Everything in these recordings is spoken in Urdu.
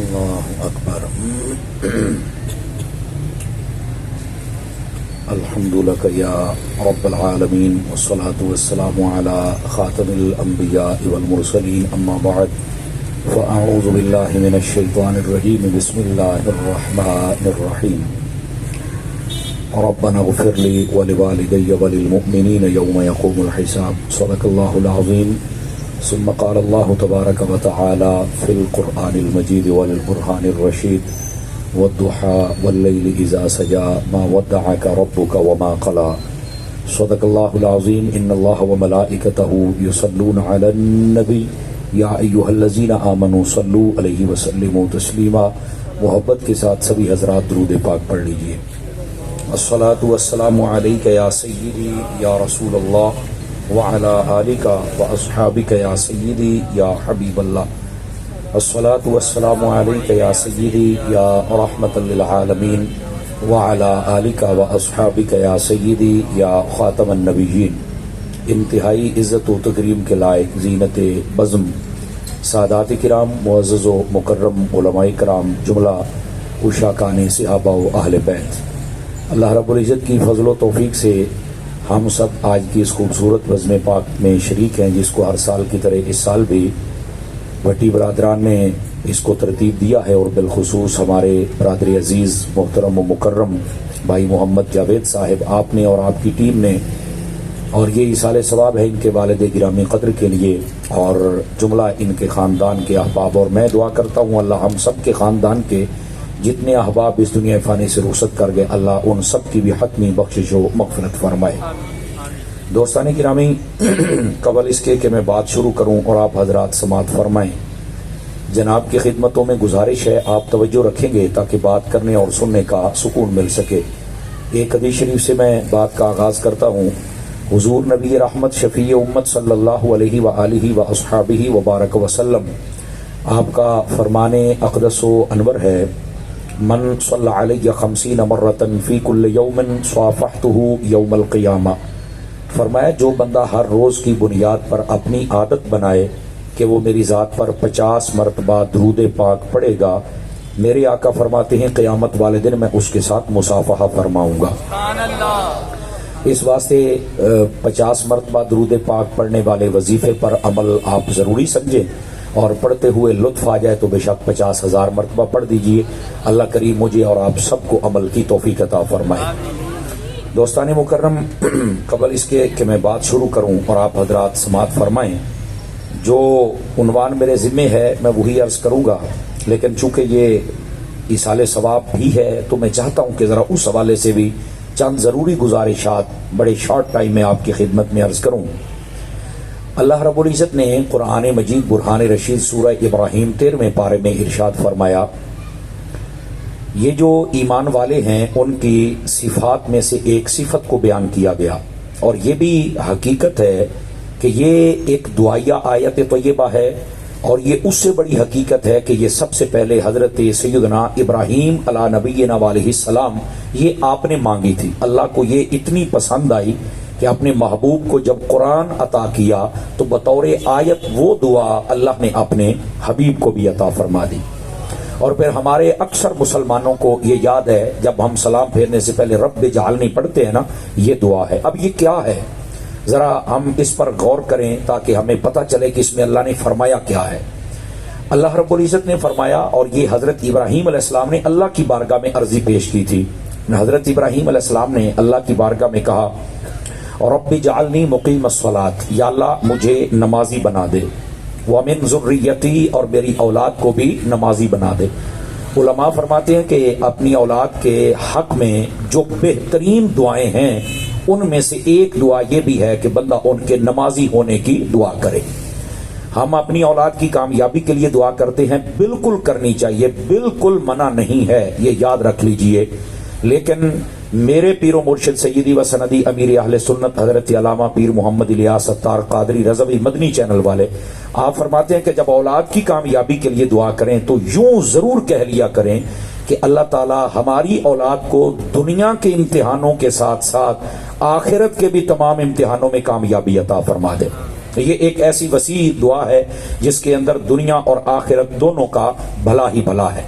اللہ اکبر الحمد لک یا رب العالمین والصلاة والسلام علی خاتم الانبیاء والمرسلین اما بعد فاعوذ باللہ من الشیطان الرجیم بسم اللہ الرحمن الرحیم ربنا اغفر لی ولوالدی وللمؤمنین یوم یقوم الحساب صدق اللہ العظیم ثم قال الله تبارك وتعالى في القرآن المجيد والبرهان الرشيد والضحى والليل إذا سجى ما ودعك ربك وما قلى صدق الله العظيم إن الله وملائكته يصلون على النبي يا أيها الذين آمنوا صلوا عليه وسلموا تسليما محبت کے ساتھ سبھی حضرات درود پاک پڑھ لیجئے. الصلاة والسلام عليك يا سيدي يا رسول الله وعلى آلك وأصحابك يا سيدي يا حبيب الله. الصلاة والسلام عليك يا سيدي يا رحمة للعالمين وعلى آلك وأصحابك يا سيدي يا خاتم النبيين. انتہائی عزت و تکریم کے لائق زینت بزم سادات کرام معزز و مکرم علماء کرام جملہ عشاقان صحابہ و اہل بیت، اللہ رب العزت کی فضل و توفیق سے ہم سب آج کی اس خوبصورت بزم پاک میں شریک ہیں، جس کو ہر سال کی طرح اس سال بھی بھٹی برادران نے اس کو ترتیب دیا ہے، اور بالخصوص ہمارے برادر عزیز محترم و مکرم بھائی محمد جاوید صاحب، آپ نے اور آپ کی ٹیم نے، اور یہ ایصال ثواب ہے ان کے والد گرامی قدر کے لیے اور جملہ ان کے خاندان کے احباب. اور میں دعا کرتا ہوں اللہ ہم سب کے خاندان کے جتنے احباب اس دنیا فانی سے رخصت کر گئے، اللہ ان سب کی بھی حتمی بخشش و مغفرت فرمائے. دوستان گرامی، قبل اس کے کہ میں بات شروع کروں اور آپ حضرات سماعت فرمائیں، جناب کی خدمتوں میں گزارش ہے آپ توجہ رکھیں گے تاکہ بات کرنے اور سننے کا سکون مل سکے. ایک حدیث شریف سے میں بات کا آغاز کرتا ہوں. حضور نبی رحمت شفیع امت صلی اللہ علیہ وآلہ واصحابہ وبارک وسلم، آپ کا فرمان اقدس و انور ہے، من صلی علیہ 50 مرتن فی کل یوم صافحتہ یوم القیامہ. فرمایا جو بندہ ہر روز کی بنیاد پر اپنی عادت بنائے کہ وہ میری ذات پر 50 مرتبہ درود پاک پڑھے گا، میرے آقا فرماتے ہیں قیامت والے دن میں اس کے ساتھ مصافحہ فرماؤں گا. اس واسطے 50 مرتبہ درود پاک پڑھنے والے وظیفے پر عمل آپ ضروری سمجھیں، اور پڑھتے ہوئے لطف آ جائے تو بے شک 50,000 مرتبہ پڑھ دیجئے. اللہ کریم مجھے اور آپ سب کو عمل کی توفیق عطا فرمائے. دوستان مکرم، قبل اس کے کہ میں بات شروع کروں اور آپ حضرات سماعت فرمائیں، جو عنوان میرے ذمہ ہے میں وہی عرض کروں گا، لیکن چونکہ یہ ایصال ثواب بھی ہے تو میں چاہتا ہوں کہ ذرا اس حوالے سے بھی چند ضروری گزارشات بڑے شارٹ ٹائم میں آپ کی خدمت میں عرض کروں. اللہ رب العزت نے قرآن مجید برہان رشید سورہ ابراہیم 13ویں پارے میں ارشاد فرمایا، یہ جو ایمان والے ہیں ان کی صفات میں سے ایک صفت کو بیان کیا گیا، اور یہ بھی حقیقت ہے کہ یہ ایک دعائیہ آیت طیبہ ہے، اور یہ اس سے بڑی حقیقت ہے کہ یہ سب سے پہلے حضرت سیدنا ابراہیم علیہ نبینا علیہ السلام یہ آپ نے مانگی تھی. اللہ کو یہ اتنی پسند آئی کہ اپنے محبوب کو جب قرآن عطا کیا تو بطور آیت وہ دعا اللہ نے اپنے حبیب کو بھی عطا فرما دی. اور پھر ہمارے اکثر مسلمانوں کو یہ یاد ہے جب ہم سلام پھیرنے سے پہلے رب جعلنی پڑھتے ہیں نا، یہ دعا ہے. اب یہ کیا ہے ذرا ہم اس پر غور کریں تاکہ ہمیں پتہ چلے کہ اس میں اللہ نے فرمایا کیا ہے. اللہ رب العزت نے فرمایا، اور یہ حضرت ابراہیم علیہ السلام نے اللہ کی بارگاہ میں عرضی پیش کی تھی. حضرت ابراہیم علیہ السلام نے اللہ کی بارگاہ میں کہا، رب جعلنی مقیم الصلاۃ، یا اللہ مجھے نمازی بنا دے، ومن ذریتی، اور میری اولاد کو بھی نمازی بنا دے. علماء فرماتے ہیں کہ اپنی اولاد کے حق میں جو بہترین دعائیں ہیں ان میں سے ایک دعا یہ بھی ہے کہ بندہ ان کے نمازی ہونے کی دعا کرے. ہم اپنی اولاد کی کامیابی کے لیے دعا کرتے ہیں، بالکل کرنی چاہیے، بالکل منع نہیں ہے، یہ یاد رکھ لیجئے. لیکن میرے پیر و مرشد سیدی و سندی امیر اہل سنت حضرت علامہ پیر محمد الیاس ستار قادری رضوی مدنی چینل والے، آپ فرماتے ہیں کہ جب اولاد کی کامیابی کے لیے دعا کریں تو یوں ضرور کہہ لیا کریں کہ اللہ تعالی ہماری اولاد کو دنیا کے امتحانوں کے ساتھ ساتھ آخرت کے بھی تمام امتحانوں میں کامیابی عطا فرما دے. یہ ایک ایسی وسیع دعا ہے جس کے اندر دنیا اور آخرت دونوں کا بھلا ہی بھلا ہے۔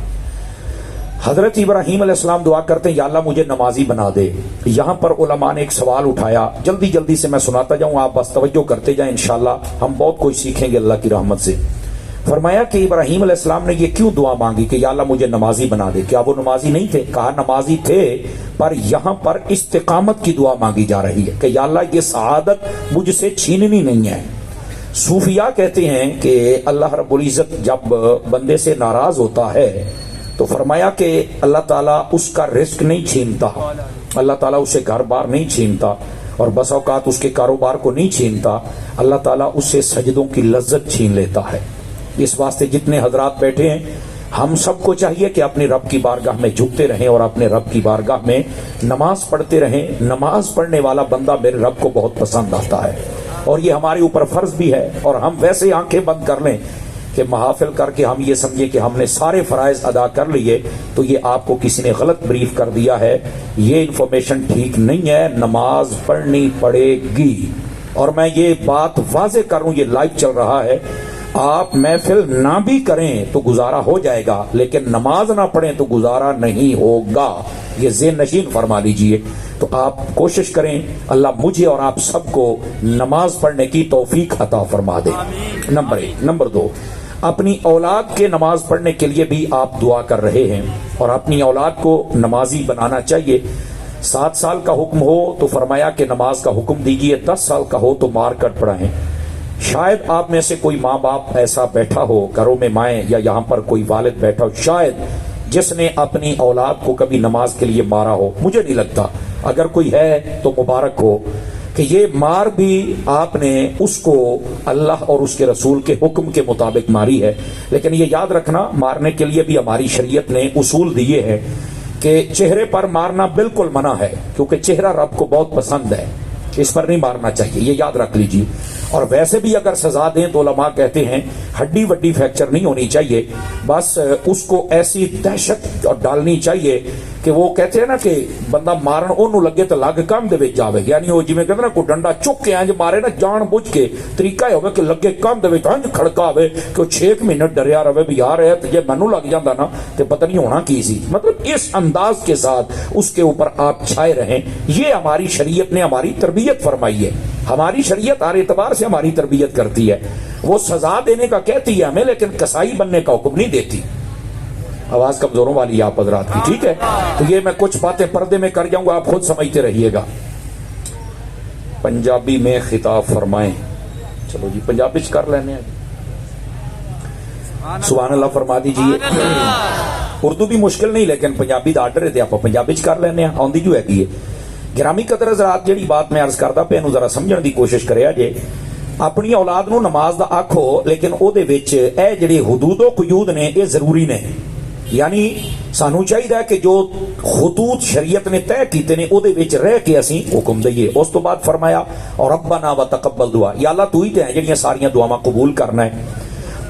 حضرت ابراہیم علیہ السلام دعا کرتے ہیں یا اللہ مجھے نمازی بنا دے۔ یہاں پر علماء نے ایک سوال اٹھایا، جلدی جلدی سے میں سناتا جاؤں، آپ بس توجہ کرتے جائیں، انشاءاللہ ہم بہت کچھ سیکھیں گے اللہ کی رحمت سے۔ فرمایا کہ ابراہیم علیہ السلام نے یہ کیوں دعا مانگی کہ یا اللہ مجھے نمازی بنا دے؟ کیا وہ نمازی نہیں تھے؟ کہا نمازی تھے، پر یہاں پر استقامت کی دعا مانگی جا رہی ہے کہ یا اللہ یہ سعادت مجھ سے چھیننی نہیں ہے۔ صوفیاء کہتے ہیں کہ اللہ رب العزت جب بندے سے ناراض ہوتا ہے تو فرمایا کہ اللہ تعالیٰ اس کا رزق نہیں چھینتا، اللہ تعالیٰ اسے گھر بار نہیں چھینتا، اور بس اوقات اس کے کاروبار کو نہیں چھینتا، اللہ تعالیٰ اس سے سجدوں کی لذت چھین لیتا ہے۔ اس واسطے جتنے حضرات بیٹھے ہیں ہم سب کو چاہیے کہ اپنی رب کی بارگاہ میں جھکتے رہیں اور اپنے رب کی بارگاہ میں نماز پڑھتے رہیں۔ نماز پڑھنے والا بندہ میرے رب کو بہت پسند آتا ہے، اور یہ ہمارے اوپر فرض بھی ہے، اور ہم ویسے آنکھیں بند کر لیں کہ محافل کر کے ہم یہ سمجھے کہ ہم نے سارے فرائض ادا کر لیے، تو یہ آپ کو کسی نے غلط بریف کر دیا ہے، یہ انفارمیشن ٹھیک نہیں ہے۔ نماز پڑھنی پڑے گی، اور میں یہ بات واضح کروں، یہ لائیو چل رہا ہے، آپ محفل نہ بھی کریں تو گزارا ہو جائے گا، لیکن نماز نہ پڑھیں تو گزارا نہیں ہوگا، یہ ذہن نشین فرما لیجئے۔ تو آپ کوشش کریں اللہ مجھے اور آپ سب کو نماز پڑھنے کی توفیق عطا فرما دے، نمبر 1۔ نمبر 2، اپنی اولاد کے نماز پڑھنے کے لیے بھی آپ دعا کر رہے ہیں، اور اپنی اولاد کو نمازی بنانا چاہیے۔ 7 سال کا حکم ہو تو فرمایا کہ نماز کا حکم دیجئے، 10 سال کا ہو تو مار کر پڑھائیں۔ شاید آپ میں سے کوئی ماں باپ ایسا بیٹھا ہو، گھروں میں مائیں یا یہاں پر کوئی والد بیٹھا ہو شاید، جس نے اپنی اولاد کو کبھی نماز کے لیے مارا ہو۔ مجھے نہیں لگتا، اگر کوئی ہے تو مبارک ہو کہ یہ مار بھی آپ نے اس کو اللہ اور اس کے رسول کے حکم کے مطابق ماری ہے۔ لیکن یہ یاد رکھنا، مارنے کے لیے بھی ہماری شریعت نے اصول دیے ہیں کہ چہرے پر مارنا بالکل منع ہے، کیونکہ چہرہ رب کو بہت پسند ہے، اس پر نہیں مارنا چاہیے، یہ یاد رکھ لیجیے۔ اور ویسے بھی اگر سزا دیں تو علماء کہتے ہیں ہڈی وڈی فریکچر نہیں ہونی چاہیے، بس اس کو ایسی دہشت ڈالنی چاہیے کہ وہ کہتے ہیں نا کہ بندہ مارن اونوں لگے تو لگ کم دے وچ جاوے، یعنی وہ جویں کہتے نا کوئی ڈنڈا چک کے انج مارے نا جان بوجھ کے، طریقہ یہ ہوگا کہ لگے کم دے وچ انج کھڑکا ہوے کہ وہ 6 مہینے ڈریا رہے بھی یار ہے تے جے مینوں لگ جاندا نا تے پتہ نہیں ہونا کی سی۔ مطلب اس انداز کے ساتھ اس کے اوپر آپ چھائے رہیں، یہ ہماری شریعت نے ہماری تربیت فرمائی ہے۔ ہماری شریعت ہر اعتبار سے ہماری تربیت کرتی ہے، وہ سزا دینے کا کہتی ہے ہمیں، لیکن کسائی بننے کا حکم نہیں دیتی۔ آواز کمزوروں والی آپ حضرات کی، ٹھیک ہے؟ تو یہ میں کچھ باتیں پردے میں کر جاؤں گا، آپ خود سمجھتے رہیے گا۔ پنجابی میں خطاب فرمائیں، چلو جی پنجابی چ کر لینے ہیں، سبحان اللہ فرما دیجئے۔ اردو بھی مشکل نہیں، لیکن پنجابی دا آرڈر ہے، آپ پنجابی چ کر لینے ہیں، آندی جو ہے کی گرامی قدر حضرات، جیڑی بات میں عرض کردا پیا ذرا سمجھن دی کوشش کریا جے۔ اپنی اولاد نو نماز دا آکھو، لیکن او دے وچ اے جڑے حدود و قیود نے اے ضروری نے، یعنی سانو چاہیے کہ جو خطوط شریعت نے طے کیتے نے او دے وچ رہ کے اسی حکم دئیے۔ اس تو بعد فرمایا اور ربنا وتقبل دعا، یا اللہ تو ہی تے ہیں جڑیاں ساریاں دعاواں قبول کرنا ہے۔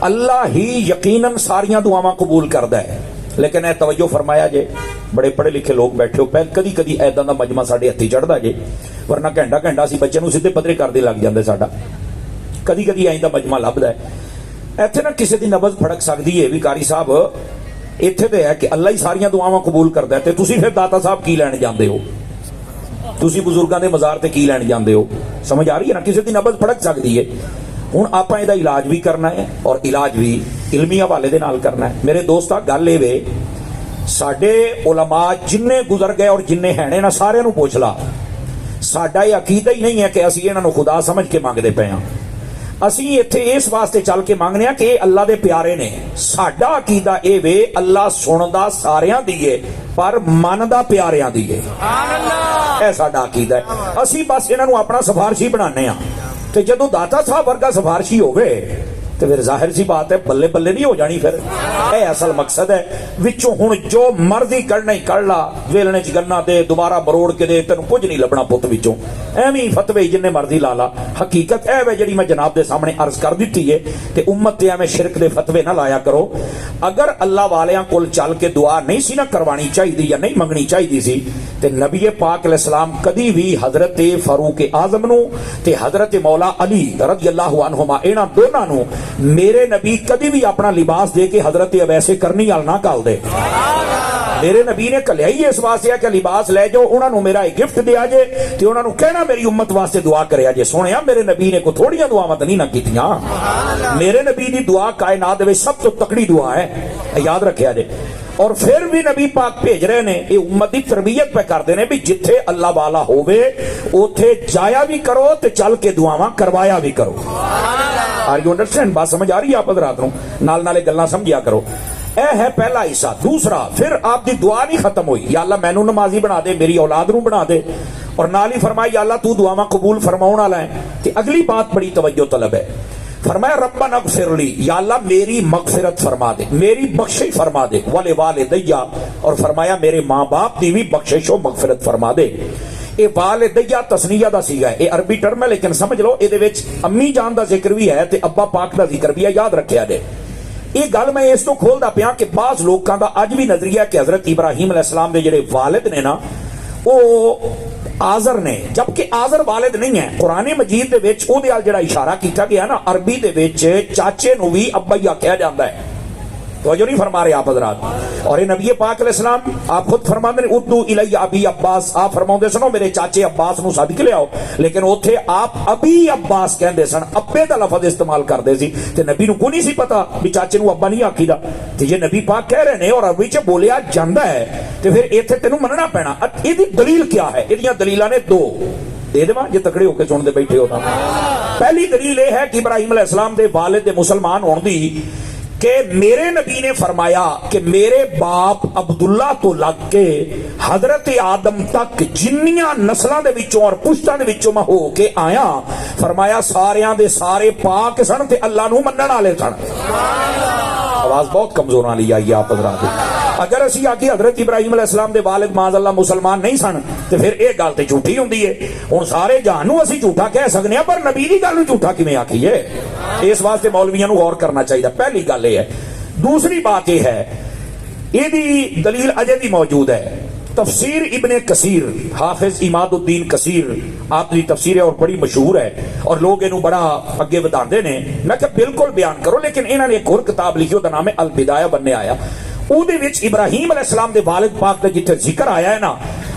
اللہ ہی یقیناً ساریاں دعاواں قبول کردا ہے، لیکن اے توجہ فرمایا جے، بڑے پڑھے لکھے لوگ بیٹھے ہو، پہل کدی کدی ایداں دا مجمع ساڈے ہتھی چڑھدا جے، ورنہ گھنٹا گھنٹا اسی بچے نو سیدھے پدرے کردے لگ جاندے ساڈا، کدی کدی ایندا مجمع لبدا ہے۔ ایتھے نا کسی دی نبض پھڑک سکدی ہے بھی قاری صاحب ایتھے تے ہے کہ اللہ ہی ساریاں دعاواں قبول کردا ہے تے تسی پھر داتا صاحب کی لین جاندے ہو، تسی بزرگاں دے مزار تے کی لین جاندے ہو؟ سمجھ آ رہی ہے نا، کسی دی نبض پھڑک سکدی ہے۔ ہن آپاں دا علاج بھی کرنا ہے اور علاج بھی علمی حوالے دے نال کرنا ہے۔ میرے دوستا گل اے وے، ساڈے علماء جننے گزر گئے اور جننے ہیں نا سارے نو پوچھ لا، ساڈا یہ عقیدہ ہی نہیں ہے کہ اسی انہاں نو خدا سمجھ کے مانگدے پے ہاں، اسی ایتھے اس واسطے چل کے مانگنے ہیں کہ اے اللہ دے پیارے نے۔ ساڈا عقیدہ اے وے اللہ سندا ساریاں دیے پر مندا پیاریاں دیے، اے ساڈا عقیدہ ہے۔ اسی بس انہاں نو اپنا سفارشی بنانے ہاں، تے جدوں داتا صاحب ورگا سفارشی ہوئے تو پھر ظاہر سی بات ہے بلے بلے نہیں ہو جانی. پھر اے اصل مقصد ہے وچوں ہن جو مرضی کرنا ہی کر لا, ویلنے چ گنا دے دوبارہ مروڑ کے دے, تینوں کچھ نہیں لبنا پت وچوں, ایویں فتوی جن مرضی لا لا. حقیقت اے وے جڑی میں جناب دے سامنے عرض کر دیتی ہے تے امت تے ایویں شرک دے فتوی نہ لایا کرو. اگر اللہ والیاں کول چل کے دعا نہیں سی نہ کروانی چاہیے یا نہیں منگنی چاہیے سی تے نبی پاک علیہ السلام کدی بھی حضرت فاروق اعظم نو تے حضرت مولا علی رضی اللہ عنہما انہاں دوناں نو میرے نبی کدی بھی اپنا لباس دے کے حضرت اویسے کرنی وال نہ کال دے. میرے نبی نے کلیا ہی اس واسطے کہ لباس لے جاؤ, انہاں نو میرا ایک گفٹ دیا جے تے انہاں نو کہنا میری امت واسطے دعا کریا جے. سنیا میرے نبی نے کوئی تھوڑیاں دعاواں نہیں نہ کیتیاں. میرے نبی دی دعا کائنات وچ سب تو تکڑی دعا ہے, یاد رکھیا جے. اور پھر بھی نبی پاک بھیج رہے نے یہ امت دی تربیت پہ کرتے ہیں بھی جتھے اللہ والا ہووے اوتھے جایا بھی کرو تے چل کے دعاواں کروایا بھی کرو. Are you understand? بات سمجھ آ رہی ہے آپ حضرات نو؟ نال نالے گلاں سمجھیا کرو. اے ہے پہلا حصہ. دوسرا, پھر آپ دی دعا نہیں ختم ہوئی یا اللہ مینوں نمازی بنا دے, میری اولاد نو بنا دے, اور نال ہی فرمایا یا اللہ تو دعاواں قبول فرماؤن والا ہے. تے اگلی بات بڑی توجہ طلب ہے. فرمایا ربنا اغفر لی, یا اللہ میری مغفرت فرما دے, میری بخشش فرما دے, ولی والدیا, اور فرمایا میرے ماں باپ دی بھی بخشش و مغفرت فرما دے. اے والدیا تسنیہ دا سیغہ ہے, اے عربی ٹرم ہے لیکن سمجھ لو اے دے وچ امی جان دا ذکر بھی ہے تے ابا پاک دا ذکر بھی ہے, یاد رکھیا جے. یہ گل میں اس تو کھولدا پیا کہ بعض لوکاں دا اج بھی نظریہ کہ حضرت ابراہیم علیہ السلام دے جڑے والد نے نا وہ آزر نے, جبکہ آزر والد نہیں ہے. قرآن مجید دے وچ او دے ال جڑا اشارہ کیتا گیا نا عربی دے وچ چاچے نو بھی ابا ہی آکھیا جاندا ہے. توجہ نہیں فرما رہے آپ حضرات؟ اور یہ نبی پاک علیہ السلام آپ خود فرماندے نے ادو الی ابی عباس, آپ فرماؤندے سنو میرے چاچے عباس نو صدق لے آؤ, لیکن اوتھے آپ ابی عباس کہندے سن, ابے دا لفظ استعمال کردے سی تے نبی نو کو نہیں سی پتا بھی چاچے نو ابا نہیں آکھیدا. تے یہ نبی پاک کہہ رہے نے اور عربی چ بولیا جاندا ہے تے پھر ایتھے تینوں مننا پینا. ایدی دلیل کیا ہے؟ ایدیاں دلیلاں نے دو دے دواں جے تکڑے ہو کے سن دے بیٹھے ہو. پہلی دلیل یہ ہے کہ ابراہیم علیہ السلام دے والد دے مسلمان ہون دی کہ میرے نبی نے فرمایا کہ میرے باپ عبداللہ تو لگ کے حضرت آدم تک جنیاں نسلاں دے وچوں اور پشتاں دے وچوں میں ہو کے آیا, فرمایا ساریاں دے سارے پاک سن تے اللہ نو منن والے سن. آواز بہت کمزور آ لی آئی آپ حضرات. اگر اسی آگے حضرت ابراہیم علیہ السلام دے والد معاذ اللہ مسلمان نہیں سن تو پھر یہ گل تے جھوٹی ہوندی ہے. ہن سارے جہان نو اسی جھوٹا کہہ سکنے ہیں پر نبی دی گل نو جھوٹا کیویں آکھی ہے؟ اس واسطے مولویاں نو غور کرنا چاہیے. پہلی گل یہ ہے. دوسری بات یہ ہے, یہ دی دلیل اجے بھی موجود ہے. تفسیر ابن کثیر, حافظ عماد الدین کثیر, آپ کی تفسیر ہے اور بڑی مشہور ہے اور لوگ انہوں بڑا اگے بتاندے نے. میں کہ بالکل بیان کرو, لیکن انہوں نے ایک اور کتاب لکھی, دا نام ہے البدایہ بننے آیا. او دے وچ ابراہیم علیہ السلام دے والد پاک دا جتھے ذکر آیا ہے نا,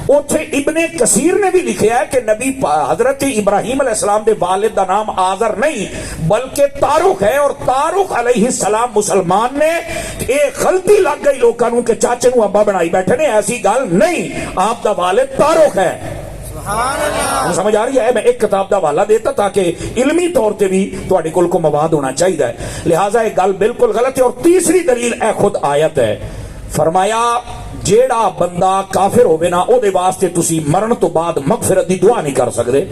اوتھے ابن کثیر نے بھی لکھیا ہے کہ نبی حضرت ابراہیم علیہ السلام دے والد دا نام آزر نہیں بلکہ تارخ ہے, اور تارخ علیہ السلام مسلمان نے. ایک غلطی لگ گئی لوکاں نوں کہ چاچے نوں ابا بنائی بیٹھے نے, ایسی گل نہیں, آپ دا والد تارخ ہے. سمجھ آ رہی ہے؟ میں ایک کتاب دا حوالہ دیتا تاکہ علمی طور تے بھی تہاڈے کول کو مواد ہونا چاہیے, لہذا یہ گل بالکل غلط ہے. اور تیسری دلیل اے خود آیت ہے. فرمایا جیڑا بندہ کافر ہوے نا او دے واسطے تسی مرن تو بعد مغفرت دی دعا نہیں کر سکدے.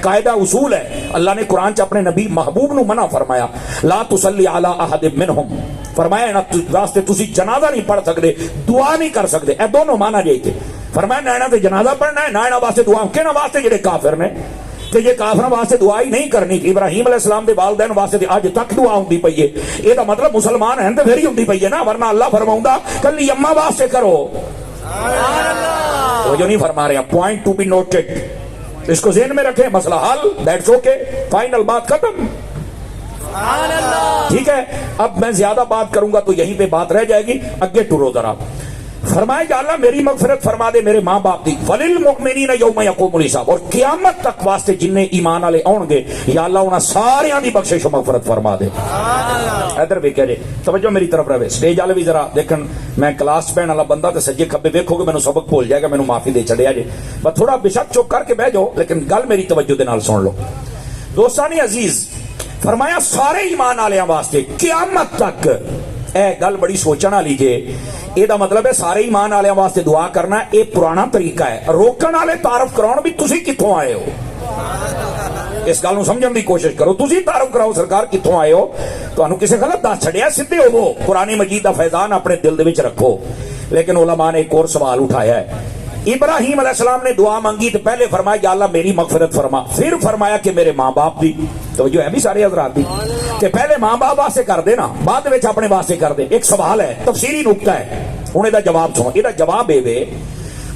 قاعدہ اصول ہے. اللہ نے قرآن چ اپنے نبی محبوب نو منع فرمایا, لا تصلی علی احد منہم, فرمایا نا واسطے تسی جنازہ نہیں پڑھ سکدے, دعا نہیں کر سکدے. اے دونوں معنی جے تے فرمایا نہ تے جنازہ پڑھنا ہے, نہ واسطے دعا کہنا واسطے جڑے کافر نے. کہ یہ کافراں واسطے دعا ہی نہیں کرنی. ابراہیم علیہ السلام دے والدین واسطے اج تک دعا ہوندی پئی ہے. یہ دا مطلب مسلمان ہیں تے پھر ہی ہوندی پئی ہے نا, ورنہ اللہ فرماوندا کلی اما واسطے کرو. سبحان اللہ. وہ جو نہیں فرما رہے, پوائنٹ ٹو بی نوٹڈ, اس کو ذہن میں رکھیں. مسئلہ حل, دیٹس اوکے, فائنل, بات ختم. ٹھیک ہے, اب میں زیادہ بات کروں گا تو یہیں پہ بات رہ جائے گی. اگے ٹرو ذرا. فرمائے کہ اللہ میری مغفرت فرما دے میرے ماں باپ دی, وللمؤمنین یوم یقوم الحساب, اور قیامت تک واسطے جننے ایمان والے آن گے یا اللہ انہاں ساریاں دی بخشش و مغفرت فرما دے. ادھر ویکھے جی, توجہ میری طرف رہے. سٹیج والے بھی ذرا دیکھن, میں کلاس پڑھن والا بندہ تے سجے کھبے ویکھو گے مینوں سبق بھول جائے گا, مینوں معافی دے چھڑیا جی. بس تھوڑا بشک چپ کر کے بیٹھ جاؤ, لیکن گل میری توجہ دے نال سن لو. دوستانی عزیز, فرمایا سارے ایمان والیاں واسطے قیامت تک. اے گل بڑی سوچن والی جے. یہ دا مطلب ہے سارے ایمان والے واسطے دعا کرنا. یہ پرانا طریقہ ہے. روکن والے تعارف کراؤ بھی تسی کتوں آئے ہو. اس گل نوں سمجھن دی کوشش کرو. تسی تعارف کراؤ سرکار کتھوں آئے ہو, تانوں کسے غلط دس چھڑیا, سیدھے ہوو, قرآن مجید دا فیضان اپنے دل دے وچ رکھو. لیکن علماء نے ایک اور سوال اٹھایا ہے. ابراہیم علیہ السلام نے دعا مانگی تو پہلے فرمایا یا اللہ میری مغفرت فرما, پھر فرمایا کہ میرے ماں باپ دی. تو جو ہے بھی سارے حضرات دی کہ پہلے ماں باپ واسطے کر دے نا, بعد وچ اپنے واسطے کر دے. ایک سوال ہے, تفسیری نکتہ ہے, ہن دا جواب سنو. یہ جواب اے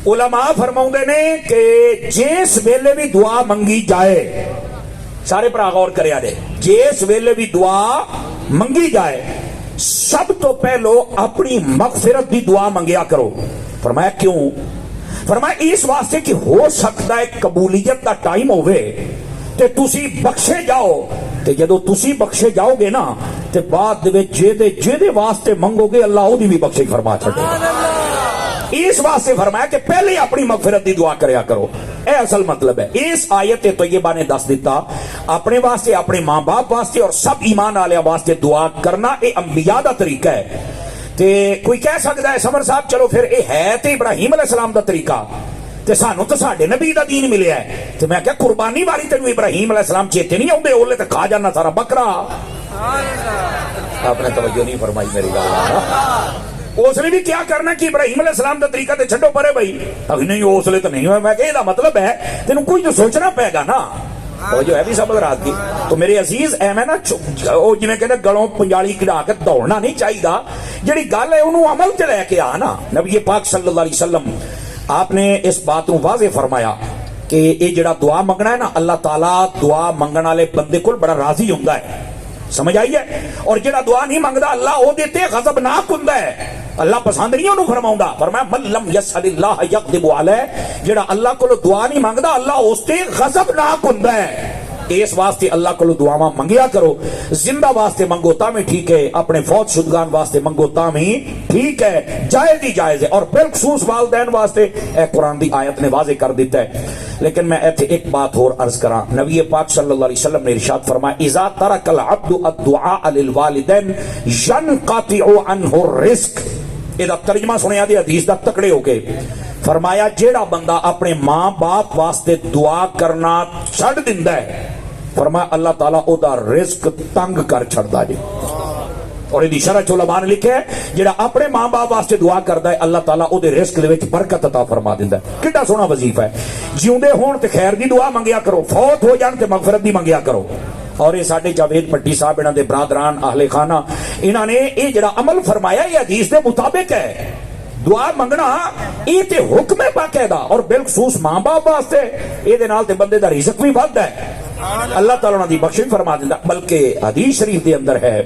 علماء فرماؤندے نے کہ جس ویلے بھی دعا منگی جائے, سارے بھرا غور کریا جے, جس ویلے بھی دعا منگی جائے سب تو پہلو اپنی مغفرت دی دعا منگیا کرو. فرمایا کیوں؟ فرمایا اس واسطے کہ ہو سکتا ہے قبولیت دا ٹائم ہوئے تے تسی بخشے جاؤ, تے جدو تسی بخشے جاؤ گے نا تے بعد دے جے واسطے منگو گے اللہ او دی بھی بخشش فرما چھڑے گا. اس واسطے فرمایا کہ پہلے اپنی مغفرت دی دعا کریا کرو. اے اصل مطلب ہے. اس آیت طیبہ نے دس دیتا اپنے واسطے, اپنے ماں باپ واسطے اور سب ایمان والے واسطے دعا کرنا اے انبیاء دا طریقہ ہے. تے کوئی کہہ سکتا ہے سمر صاحب چلو پھر اے ہے تے ابراہیم علیہ السلام دا طریقہ, تے سانو تو ساڈے نبی دا دین ملیا ہے. تے میں کہا قربانی والی تینوں ابراہیم علیہ السلام چیتے نہیں آؤندے, اولے تے کھا جانا سارا بکرا. آپ نے توجہ نہیں فرمائی میری گل. اس نے بھی کیا کرنا کہ ابراہیم علیہ السلام دا طریقہ تے چھڈو پرے بھائی, ابھی نہیں اس لیے تو نہیں ہوا. میں کہ دا مطلب ہے تینوں کوئی تو سوچنا پے گا نا. جو ہے بھی سب رات کی. تو میرے عزیز ایویں نا جی میں کہنا گلوں پنجالی کڑا کے دوڑنا نہیں چاہیے. جڑی گل ہے انہوں عمل تے لے کے آ نا. نبی پاک صلی اللہ علیہ وسلم آپ نے اس بات کو واضح فرمایا کہ یہ جڑا دعا منگنا ہے نا, اللہ تعالیٰ دعا منگن والے بندے کو بڑا راضی ہوندا ہے. سمجھ آئی ہے؟ اور جڑا دعا نہیں منگدا اللہ او دے تے غضبناک ہوندا ہے. اللہ پسند نہیں انہوں فرماؤندا. فرمایا من لم یسأل اللہ یغضب علیہ, جڑا اللہ کو دعا نہیں منگدا اللہ اس تے غضبناک ہوندا ہے. اس واسطے اللہ کو دعاواں منگیا کرو. زندہ واسطے منگو تا میں ٹھیک ہے, اپنے فوت شدگان واسطے منگو تا میں ٹھیک ہے, جائز ہی جائز ہے. اور بالخصوص والدین واسطے اے قرآن دی آیت نے واضح کر دیتا ہے. لیکن میں ایتھے ایک بات اور عرض کراں. نبی پاک صلی اللہ علیہ وسلم نے ارشاد فرمایا اذا ترک العبد الدعاء للوالدین ينقطع عنه الرزق. یہ ترجمہ سنیا دی حدیث دا تکڑے ہو کے فرمایا جیڑا بندہ اپنے ماں باپ واسطے دعا کرنا چھڑ دیندا ہے, فرمایا اللہ تعالیٰ او دا رزق تنگ کر چھڑدا جی. اور یہ شرح علماء نے لکھا ہے جیڑا اپنے ماں باپ واسطے دعا کردا ہے اللہ تعالیٰ او دے رزق دے وچ برکت عطا فرما دیندا ہے. کڈا سونا وظیفہ ہے. جیوندے ہون تے خیر دی دعا منگیا کرو, فوت ہو جان تے مغفرت دی منگیا کرو. اور یہ ساڈے جاوید پٹی صاحب انہاں دے برادران اہل خانہ انہاں نے یہ جڑا عمل فرمایا یہ حدیث دے مطابق ہے. دعا منگنا یہ تے حکم ہے باقاعدہ, اور بالخصوص ماں باپ واسطے یہ دے نال تے بندے دا رزق بھی بڑھدا ہے, اللہ تعالیٰ انہاں دی بخشش فرما دیندا. بلکہ حدیث شریف دے اندر ہے,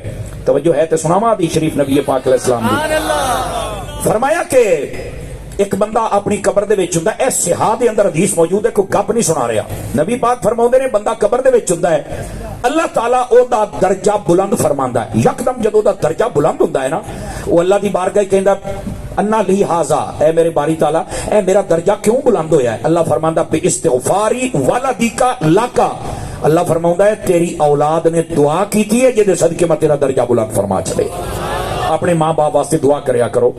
توجہ ہے تے سناواں حدیث شریف نبی پاک علیہ السلام نے فرمایا کہ ایک بندہ اپنی قبر دے وچ ہوندا ہے. اس صحاح دے اندر حدیث موجود ہے, کوئی گپ نہیں سنا رہا. نبی پاک فرماؤندے نے بندہ قبر دے وچ ہوندا ہے, اللہ تعالیٰ او دا درجہ بلند فرماندا ہے. یکدم جدوں دا درجہ بلند ہوندا ہے نا, وہ اللہ دی بارگاہ کہندا انا لی ھذا, اے میرے باری تعالیٰ اے میرا درجہ کیوں بلند ہویا ہے؟ اللہ فرماندا بے استغفاری ولدک لک, اللہ فرماؤندا ہے تیری اولاد نے دعا کیتی ہے جے صدقے میں تیرا درجہ بلند فرما چھڑے. اپنے ماں باپ واسطے دعا کریا کرو,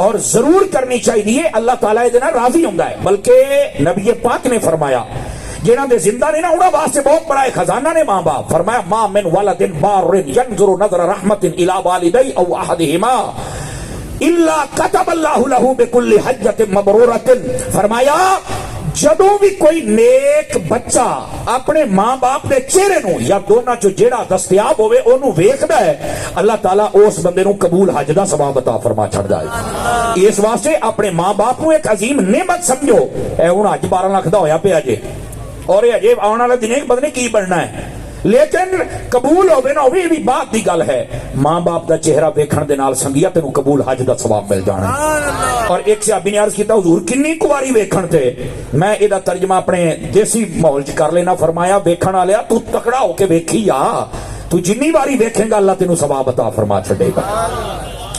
اور ضرور کرنی چاہیے. اللہ تعالیٰ دے نال راضی ہوندا ہے. بلکہ نبی پاک نے فرمایا جنہاں دے زندہ نے نا انہاں واسطے بہت بڑا خزانہ نے ماں باپ. فرمایا ما من ولد بار ينظر نظر رحمت الى والدي او احدهما الا كتب الله له بكل حجۃ مبرورۃ. فرمایا جدوں بھی کوئی نیک بچہ اپنے ماں باپ دے چہرے نو یا دونوں چو جیڑا دستیاب ہوئے اونوں ویکھدا ہے اللہ تعالیٰ اس بندے نو قبول حج دا ثواب عطا فرما چھڑدا ہے. اس واسطے اپنے ماں باپ نو ایک عظیم نعمت سمجھو. اے ہن حج 12 لاکھ دا ہویا پیا جے, اور یہ اجے آنے والا دن پتہ نہیں کی بننا ہے, لیکن قبول ہوے نہ ہوے بھی بات دی گل ہے. ماں باپ دا چہرہ ویکھن دے نال سنگیا تینوں قبول حج دا ثواب مل جانا. اور ایک صحابی نے عرض کیتا حضور کنی کواری ویکھن تے, میں اے دا ترجمہ اپنے دیسی ماحول چ کر لینا. فرمایا ویکھن والیا تو تکڑا ہو کے ویکھی آ, تو جنی باری ویکھے گا اللہ تینوں ثواب عطا فرما چھڈے گا.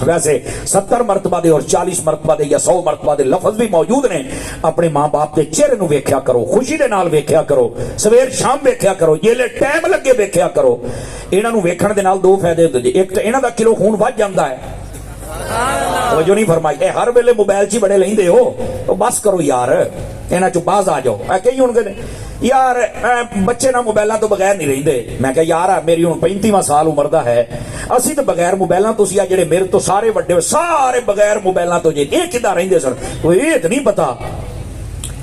ویسے 70 مرتبہ دے اور 40 مرتبہ دے یا 100 مرتبہ دے لفظ بھی موجود نے. اپنے ماں باپ دے چہرے نو ویکھیا کرو, خوشی دے نال ویکھیا کرو, سویر شام ویکھیا کرو, جیلے ٹائم لگے ویکھیا کرو. انہاں نو ویکھن دے نال دو فائدے ہوندے جی. ایک تے انہاں دا کلو خون ود جاندا ہے, توجہ نہیں فرمائی. اے ہر ویلے موبائل چ بڑے لیندے ہو, تو بس کرو یار, انہاں چ باز آ جاؤ. اے کئی ہن یار بچے نہ موبائلوں تو بغیر نہیں رہتے. میں کہ یار میری ہوں 35واں سال عمر دا ہے, اسی تو بغیر موبائلوں تو سی جڑے میرے تو سارے وڈے سارے بغیر موبائلوں تو جی یہ کداں رہندے سن, یہ تو نہیں پتا.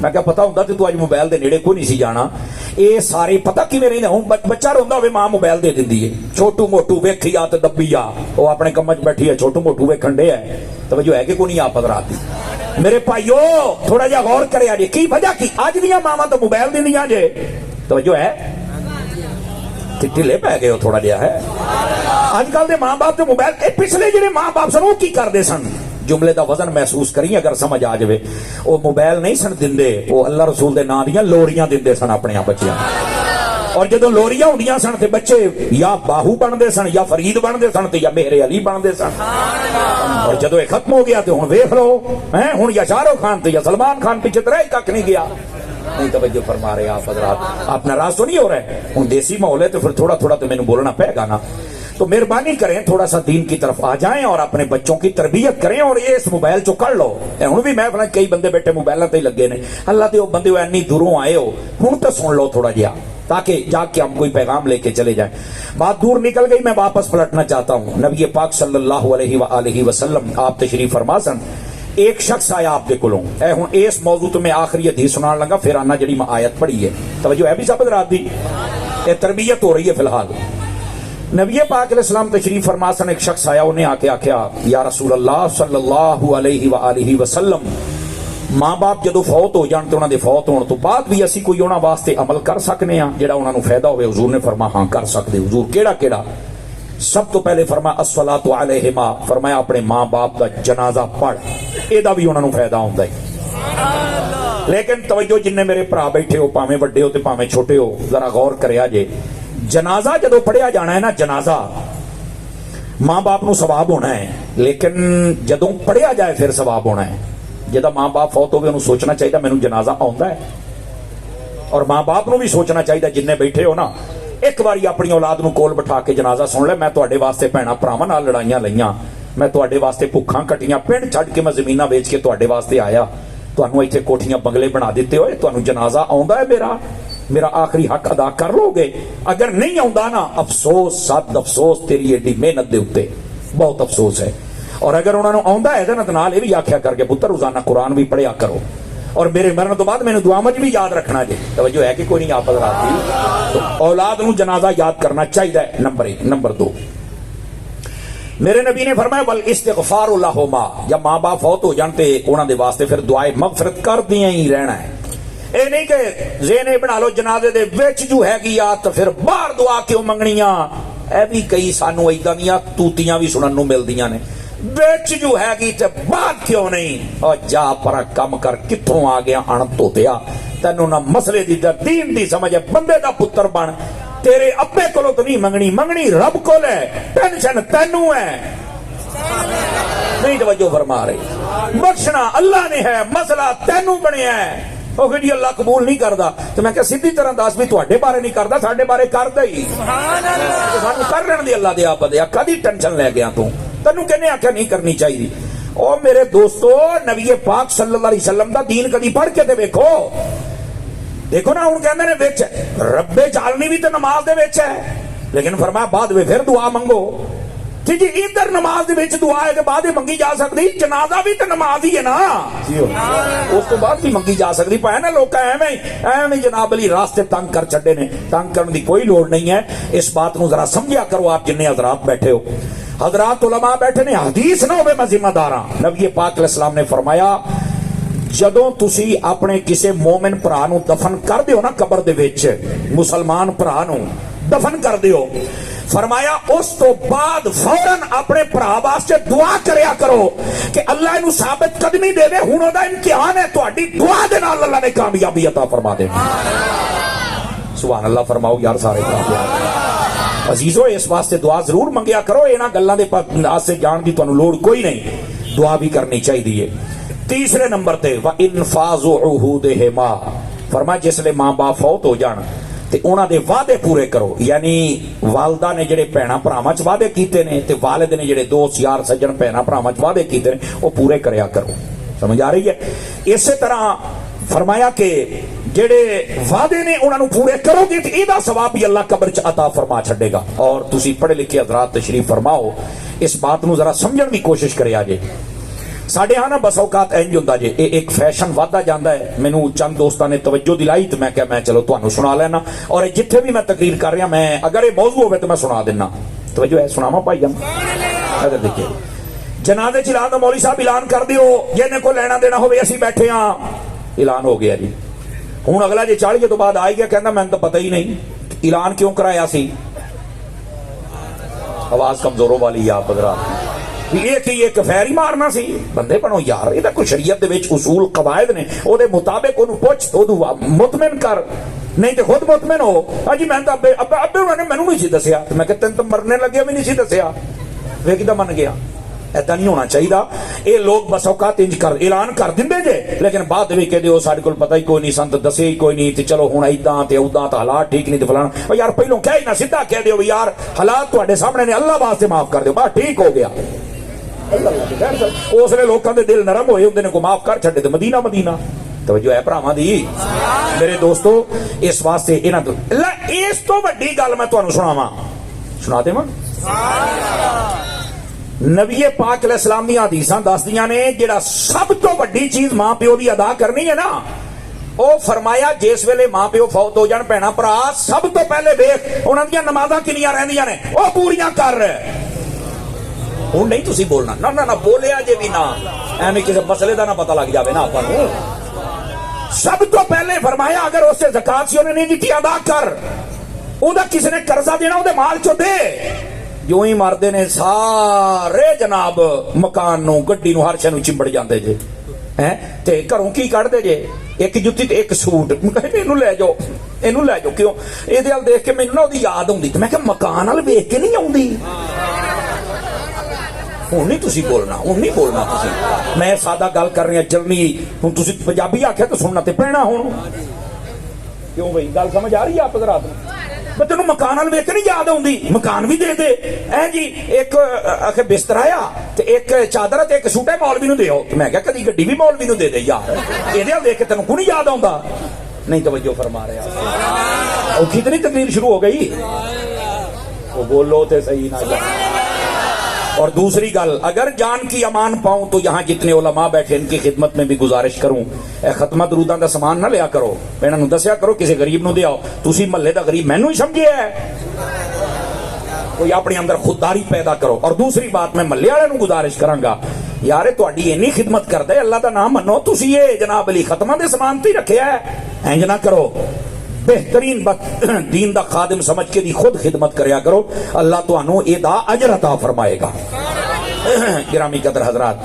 میں کیا پتا ہوں تو اج موبائل دے نیڑے کوئی نہیں سی جانا. یہ سارے پتا کیویں رہندے, ہوں بچہ روندا ہوے ماں موبائل دے دیندی ہے, چھوٹو موٹو ویکھی آ تے دبی آ, وہ اپنے کم چ بیٹھی ہے, چھوٹو موٹو ویکھن ڈے ہے. توجہ ہے کہ کوئی نہیں آپ رات دی. میرے بھائیو تھوڑا جہا غور کرے جی, کی وجہ کی اج دیاں ماواں تو موبائل دیندیاں جے. توجہ ہے ٹھلے پی گئے ہو تھوڑا جہا ہے. اج کل دے ماں باپ تو موبائل, پچھلے جڑے ماں باپ سن وہ کی کرتے سن, جملے دا وزن محسوس کری اگر سمجھ آ جائے. وہ موبائل نہیں سن دندے, وہ اللہ رسول دے نام دیاں لوریاں دندے سن اپنے بچیاں. اور جدو لوریاں ہوندیاں سن تے بچے یا باہو بنتے سن, یا فرید بنتے سن, تے یا میرے علی بنتے سن. اور جدو یہ ختم ہو گیا تو ہوں ویکھ لو, ہوں یا شاہ رخ خان تے یا سلمان خان پیچھے تو رہ کھ نہیں گیا. نہیں توجہ فرما رہے آپ حضرات, آپ ناراض تو نہیں ہو رہے. ہوں دیسی ماحول ہے تو پھر تھوڑا تھوڑا تو مینوں بولنا پے گا نا. تو مہربانی کریں تھوڑا سا دین کی طرف آ جائیں اور اپنے بچوں کی تربیت کریں, اور یہ اس موبائل چو کر لو. ہوں بھی میں کئی بندے بیٹھے موبائلوں تے ہی لگے نے. اللہ دے وہ بندے ہو اینی دوروں آئے ہو, ہوں تو سن لو تھوڑا جہا, تاکہ جا کے ہم کوئی پیغام لے کے چلے جائیں. بات دور نکل گئی, میں واپس پلٹنا چاہتا ہوں. نبی پاک صلی اللہ علیہ وآلہ وسلم آپ تشریف فرما سن. ایک شخص آیا آپ دے کولوں, اے ہن اس موضوع تو میں آخری حدیث سنان لگا, پھر آنا جڑی میں آیت پڑھی ہے. توجہ ہے بھی سب رات دی, یہ تربیت ہو رہی ہے فی الحال. نبی پاک علیہ السلام تشریف فرما سن. ایک شخص آیا, انہیں آ کے آخیا یا رسول اللہ صلی اللہ علیہ وآلہ وسلم, ماں باپ جدو فوت ہو جان تو انہاں دے فوت ہون تو بعد بھی اسی کوئی انہاں واسطے عمل کر سکنے ہاں جڑا انہاں نو فائدہ ہوئے. حضور نے فرمایا ہاں کر سکتے. حضور کیڑا کیڑا؟ سب تو پہلے فرمایا الصلاۃ علیہما, فرمایا اپنے ماں باپ دا جنازہ پڑھ, اے دا بھی انہاں نو فائدہ ہوندا ہے. لیکن توجہ جن میرے بھرا بیٹھے ہو, پاویں وڈے ہو تے پاویں چھوٹے ہو, ذرا غور کریا جے. جنازہ جدو پڑھیا جانا ہے نا, جنازہ ماں باپ نو ثواب ہونا ہے, لیکن جدوں پڑھیا جائے پھر ثواب ہونا ہے. جدا ماں باپ فوت ہوگئے انہوں سوچنا چاہیے مینوں جنازہ آوندا ہے. اور ماں باپ نو بھی سوچنا چاہیے جن بیٹھے ہو نا, ایک باری اپنی اولاد نو کول بٹھا کے جنازہ سن لے. میں تواڈے واسطے بھੈਣਾਂ ਭਰਾਵਾਂ نال لڑائیاں لئیاں, میں تواڈے واسطے بھوکاں کٹیاں, پنڈ چھڈ کے میں زمیناں ویچ کے تواڈے واسطے آیا, تانوں ایتھے کوٹھیاں بنگلے بنا دیتے ہوئے. تانوں جنازہ آوندا ہے میرا آخری حق ادا کر لو گے. اگر نہیں آوندا نا, افسوس صد افسوس تیری ایڈی محنت دے اوتے, بہت افسوس ہے. اور اگر انہوں نے آوندا ہے تے نال یہ بھی آکھیا کر کے پتر روزانہ قرآن بھی پڑھیا کرو, اور میرے مرن تو بعد مینوں دعا مچ بھی یاد رکھنا جی. توجہ ہے کہ کوئی نہیں آپ حضرات دی, تو اولاد نو جنازہ یاد کرنا چاہیے. نمبر 1. نمبر 2, میرے نبی نے فرمایا ول استغفار لہما, جب ماں باپ فوت ہو جان تے انہاں دے واسطے پھر دعائے مغفرت کر دیاں ہی رہنا ہے. اے نہیں کہ ذہن بنا لو جنازے دے وچ جو ہے گی یا تو پھر باہر دعا کیوں منگنیاں. اے بھی کئی سانو ایداں دیاں توتیاں بھی سنن نو ملدیاں نے, وچ جو ہے گی تے بات کیوں نہیں. اور جا پر کم کر, کتھوں آ گیا اਣ توتیا, تینوں نہ مسئلے دی دین دی سمجھ ہے. بندے دا پتر بن, تیرے ابے کولوں تو نہیں منگنی, منگنی رب کول ہے, ٹینشن تینوں ہے. نہیں توجہ فرما رہے, بخشنا اللہ نے ہے, مسئلہ تینوں بنیا ہے. وہ کہ جی اللہ قبول نہیں کردا, تو میں کہ سیدھی طرح دس بھی تواڈے بارے نہیں کردا, ساڈے بارے کردا ہی. سانوں کر رہن دی اللہ دے آپ دے, کدی ٹینشن لے گیا تو تینوں کہنے آخیا نہیں کرنی چاہیے. او میرے دوستو, نبی پاک صلی اللہ علیہ وسلم دا دین کدی پڑھ کے تے ویکھو. دیکھو نا ہوں کہندے نے وچ رب جعلنی بھی تے نماز دے وچ ہے, لیکن فرمایا بعد میں پھر دعا منگو. جی جی ادھر نماز دے وچ دعا ہے کہ بعد منگی جا سکتی, جنازہ بھی تے نماز ہی ہے نا, اس تو بعد بھی منگی جا سکتی. پائے نا لوگ ایویں جناب علی راستے تنگ کر چھڈے نے, تنگ کرنے دی کوئی لوڑ نہیں ہے. اس بات نو ذرا سمجھیا کرو آپ جننے حضرات بیٹھے ہو. حضرات علماء بیٹھے نے, حدیث نہ ہوئے میں ذمہ دار ہاں. نبی پاک علیہ السلام نے فرمایا جدوں تسی اپنے کسے مومن بھرا نو دفن کر دیو نا قبر دے وچ, مسلمان بھرا نو دفن کر دیو, فرمایا اس تو بعد فوراً اپنے بھرا واسطے دعا کریا کرو کہ اللہ انہوں ثابت قدمی دے دے. ہن دا امتحان ہے, تہاڈی دعا دے نال اللہ نے کامیابی عطا فرما دے. سبحان اللہ فرماؤ یار سارے کامیاب. عزیزو اس واسطے دعا ضرور منگیا کرو, انہاں گلاں دے پاسے جان دی تانوں لوڑ کوئی نہیں, دعا بھی کرنی چاہیے. تیسرے نمبر تے وَإِنْفَاذُ عُهُودِهِمَا, فرمایا جس لے ماں باپ فوت ہو جان تے انہاں دے وعدے پورے کرو. یعنی والدہ نے جڑے بھੈਣਾਂ ਭਰਾਵਾਂ ਚ وعدے کیتے نے تے والد نے جڑے دوست یار سجن بھੈਣਾਂ ਭਰਾਵਾਂ ਚ وعدے کیتے نے وہ پورے کریا کرو. سمجھ آ رہی ہے؟ اسی طرح فرمایا کہ جڑے وعدے نے انہاں نو پورے کرو گے تے ایدا ثواب بھی اللہ قبر چ عطا فرما چھڈے گا. اور تسی پڑھے لکھے حضرات تشریف فرماؤ اس بات نو ذرا سمجھن دی کوشش کریا جے. ساڈے ہاں نا بس اوقات انج ہوندا جے ایک فیشن ودا جاندا ہے. مینوں چند دوستاں نے توجہ دلائی تے میں کہا میں چلو تانوں سنا لینا, اور جتھے بھی میں تقریر کر رہا میں اگر یہ موضوع ہوئے تو میں سنا دینا. توجہ ہے, سناواں بھائی جان. ادھر دیکھیے, جنازے چ اعلان مولوی صاحب اعلان کر دیو جن کو لینا دینا ہوئے اسی بیٹھے ہاں. اعلان ہو گیا جی. ہوں اگلا جی 40 تو بعد آئی گیا کہنا میں تو پتہ ہی نہیں اعلان کیوں کرایا سی. آواز کمزوروں والی آپ حضرات, ایک فیر ہی مارنا سی. بندے بنو یار, یہ کوئی شریعت دے وچ اصول قواعد نے, او دے مطابق انہوں پوچھ تو مطمئن کر, نہیں تو خود مطمئن ہو. ہاں جی میں تو ابے انہوں نے مینوں نہیں سی دسیا, میں کہ تین تو مرنے لگے بھی نہیں سی دسیا, وہ کدھر من گیا. ایسا نہیں ہونا چاہیے. یہ لوگ بس اوقات انج کر اعلان کر دیں جے لیکن بعد میں کہہ دیو سارے کو پتہ ہی کوئی نہیں, سنت دسے ہی کوئی نہیں, تے چلو ہوں ایداں تے اودا تے حالات ٹھیک نہیں تے فلانا. یار پہلوں کہہ ہی نہ, سیدھا کہہ دیو یار حالات تواڈے سامنے نے, اللہ واسطے معاف کر دیو, بس ٹھیک ہو گیا. اس لیے لوگوں دے دل نرم ہوئے ہوندے نے, کو معاف کر چھڈے تے مدینہ مدینہ. توجہ ہے بھراواں دی میرے دوستو, اس واسطے انہاں تو اس تو وڈی گل میں تانوں سناواں, سنا دیواں. نبی پاک علیہ السلام دی حدیثاں دسدیاں نے جڑا سب تو وڈی چیز ماں پیو دی ادا کرنی ہے نا, او فرمایا جس ویلے ماں پیو فوت ہو جان بھینا بھرا سب تو پہلے ویکھ انہاں دیاں نمازاں کنیاں رہندیاں نے, او پوریاں کر. ہوں نہیں تسی بولنا, نہ بولیا جے بھی نہ, ایویں کسی مسئلے دا نہ پتہ لگ جاوے نا آپاں نوں. سب تو پہلے فرمایا اگر اس سے زکات سی انہیں نہیں دیتی ادا کر. اوندا کسی نے قرضہ دینا اودے مال چوں دے. جو ہی مردے نے سارے جناب مکان نو گڈی نو ہر شے نو چمبڑ جاندے جے, تے گھروں کی کڈ دے جے, ایک جُتی تے ایک سوٹ, اینوں لے جاؤ اینوں لے جاؤ. کیوں اے دے ال دیکھ کے مینوں نہ اودی یاد ہوندی, تے میں کہ مکان ال ویکھ کے نہیں آوندی. ہوں نہیں تسی بولنا, ہوں نہیں بولنا تسی, میں سادہ گل کر رہا چلنی. ہوں تسی پنجابی آکھیا تو سننا تے پینا. ہوں کیوں بھائی گل سمجھ آ رہی ہے آپ حضرات؟ میں تینوں مکان وال ویکھ نہیں یاد آؤندی, مکان بھی دے دے. اے جی ایک آخے بستر آیا تے ایک چادر تے ایک سوٹ ہے مولوی نو دیو. میں کہا کدی گڈی بھی مولوی نو دے دے یار, اے دے ویکھ کے تینوں کو نہیں یاد آوندا. نہیں توجہ فرما رہے آپ, اوکھی تے نہیں تقریر شروع ہو گئی. وہ بولو تے صحیح نہ جان. اور دوسری گل, اگر جان کی امان پاؤں تو یہاں جتنے علماء بیٹھے ان کی خدمت میں بھی گزارش کروں, اے ختمہ دروداں دا سامان نہ لیا کرو, انہاں نوں دسیا کرو کسی غریب نو دیاؤ. تسی محلے دا غریب مینوں ہی سمجھے ہے, کوئی اپنے اندر خودداری پیدا کرو. اور دوسری بات میں محلے والے نوں گزارش کراں گا, یار تہاڈی اینی خدمت کردا ہے, اللہ دا نام منو, تسی یہ جناب علی ختمہ دے سامان تے رکھیا ہے, انج نہ کرو. بہترین دین دا خادم سمجھ کے دی خود خدمت کریا کرو, اللہ تانوں اے دا اجر عطا فرمائے گا. گرامی قدر حضرات,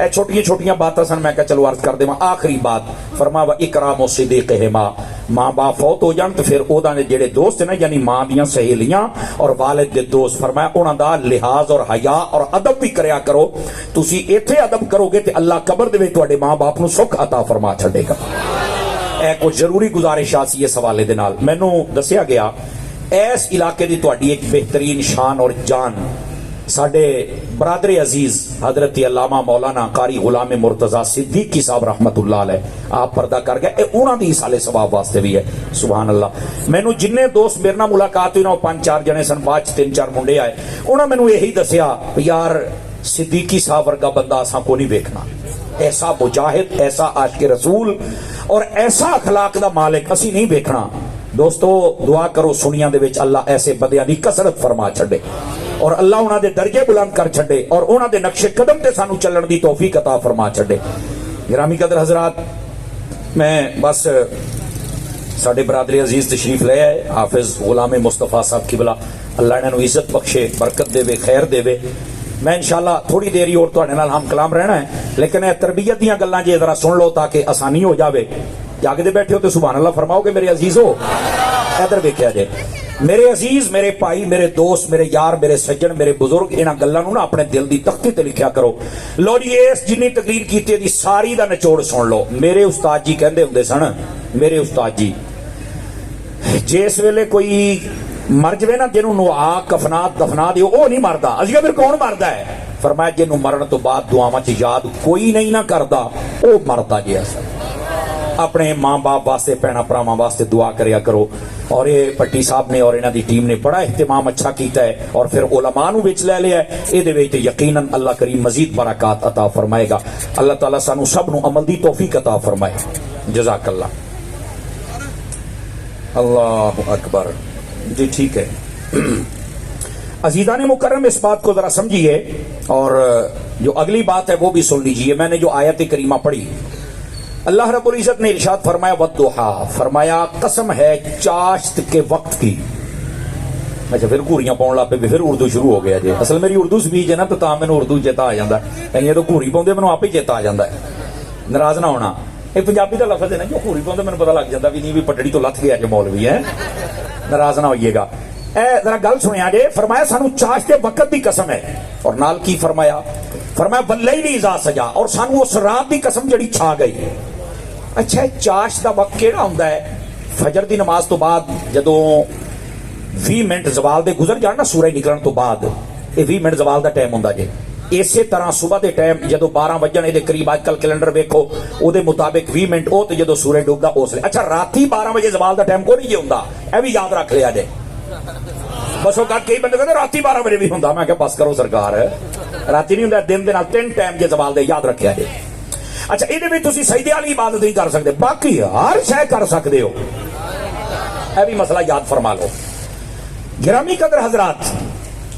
اے چھوٹیاں چھوٹیاں باتاں سن, میں کہ چلو عرض کر دیواں. آخری بات فرما و اکرام صدیقہما, ماں باپ فوت ہو جان تو پھر اوہداں دے جڑے دوست نا یعنی ماں دیاں سہیلیاں اور والد دے دوست, فرمایا انہاں دا لحاظ اور حیا اور ادب بھی کریا کرو. تسی ایتھے ادب کرو گے تے اللہ قبر دے وچ تواڈے ماں باپ نو سکھ عطا فرما چھڈے گا. اے کچھ ضروری گزارشات سی اس حوالے دے نال. مینوں دسیا گیا اس علاقے دی تہاڈی ایک بہترین شان اور جان ساڈے برادر عزیز حضرت علامہ مولانا قاری غلام مرتضی صدیقی صاحب رحمت اللہ علیہ آپ پردہ کر گئے, اے انہاں دی سالے ثواب واسطے بھی ہے. سبحان اللہ. مینوں جننے دوست میرے نال ملاقات ہوئی نا 5-4 جنے سن, بعد 3-4 منڈے آئے, انہاں مینوں یہی دسیا یار صدیقی صاحب ورگا بندہ اساں کو نہیں ویکھنا, ایسا مجاہد, ایسا عاشق رسول اور ایسا اخلاق دا مالک اسی نہیں ویکھنا. دوستو دعا کرو سنیاں دے وچ اللہ ایسے بندیاں دی کثرت فرما چھڈے اور اللہ انہاں دے درجے بلند کر چھڈے اور انہاں دے نقش قدم تے سانو چلن دی توفیق عطا فرما چھڈے. گرامی قدر حضرات, میں بس ساڈے برادری عزیز تشریف لے آئے حافظ غلام مصطفیٰ صاحب قبلہ, اللہ انہاں نو عزت بخشے, برکت دے, خیر دے. میں انشاءاللہ تھوڑی دیری اور تواڈے نال ہم کلام رہنا ہے, لیکن اے تربیت دیاں گلاں جے ذرا سن لو تاکہ آسانی ہو جاوے. جاگدے بیٹھے ہو تو سبحان اللہ فرماؤ کہ میرے عزیزو. ادھر ویکھیا جے میرے عزیز, میرے بھائی, میرے دوست, میرے یار, میرے سجن, میرے بزرگ, انہاں گلاں نوں نا اپنے دل دی تختی تے لکھیا کرو. لو جی اس جنی تقریر کیتی دی ساری دا نچوڑ سن لو. میرے استاد جی کہندے ہوندے سن, میرے استاد جی جس ویلے کوئی مر جوے نا جنوں نوا کفنات دفنا دیو او نہیں مردا. اسی پھر کون مردا ہے؟ فرمایا جنوں مرن تو بعد دعاواں چ یاد کوئی نہیں نہ کردا او مردا جی. اصل اپنے ماں باپ واسطے بھੈਣਾਂ ਭਰਾਵਾਂ واسطے دعا کریا کرو. اور یہ پٹی صاحب نے اور انہاں دی ٹیم نے بڑا اہتمام اچھا کیتا ہے اور پھر علماء نو وچ لے لیا ہے. یہ وچ یقیناً اللہ کریم مزید برکات عطا فرمائے گا. اللہ تعالیٰ سانو سب نو عمل دی توفیق عطا فرمائے. جزاک اللہ. اللہ اکبر. جی ٹھیک ہے. عزیزان مکرم اس بات کو ذرا سمجھیے اور جو اگلی بات ہے وہ بھی سن لیجئے. میں نے جو آیت کریمہ پڑھی, اللہ رب العزت نے ارشاد فرمایا والضحیٰ, فرمایا قسم ہے چاشت کے وقت کی. اچھا پھر گھوریاں پاؤن لگ پے, پھر اردو شروع ہو گیا جی. اصل میری اردو سپیچ ہے نا تو مینوں اردو چیتا آ جاتا ہے. یہ تو گھوری پاؤندے مینوں آپ ہی چیتا آ جاتا ہے. ناراض نہ ہونا, یہ پنجابی کا لفظ ہے نا, جو گھوری پاؤندے مینوں پتہ لگ جاتا بھی نہیں بھی پٹڑی تو لتھ گیا جو مولوی ہے. ناراض نہ ہوئیے گا. اے ذرا گل سنیا جے. فرمایا سانو چاش کے وقت دی قسم ہے. اور نال کی فرمایا, فرمایا واللیل اذا سجا, اور سانو اس رات دی قسم جڑی چھا گئی. اچھا چاش دا وقت کیڑا ہوندا ہے؟ فجر دی نماز تو بعد جدوں 20 منٹ زوال دے گزر جان نا سورج نکلن تو بعد, یہ 20 منٹ زوال دا ٹائم ہوندا جے. اسی طرح صبح دے ٹائم جدو 12 بجن دے قریب اج کل کیلنڈر ویکھو او دے مطابق 20 منٹ او تے جدو سورج ڈوبدا اس لیے. اچھا راتی 12 بجے زوال دا ٹائم کو نہیں جے ہوندا, اے بھی یاد رکھ لیا جے. بس وہ کئی بندے کہتے راتی 12 بجے بھی ہوندا. میں کہ بس کرو سرکار, راتی نہیں ہوندا, دن دے نال 3 ٹائم جے زوال دے یاد رکھیا جے. اچھا یہ بھی تسی سجدے والی عبادت نہیں کر سکتے, باقی ہر شے کر سکتے ہو. اے بھی مسئلہ یاد فرما لو. گرامی قدر حضرات,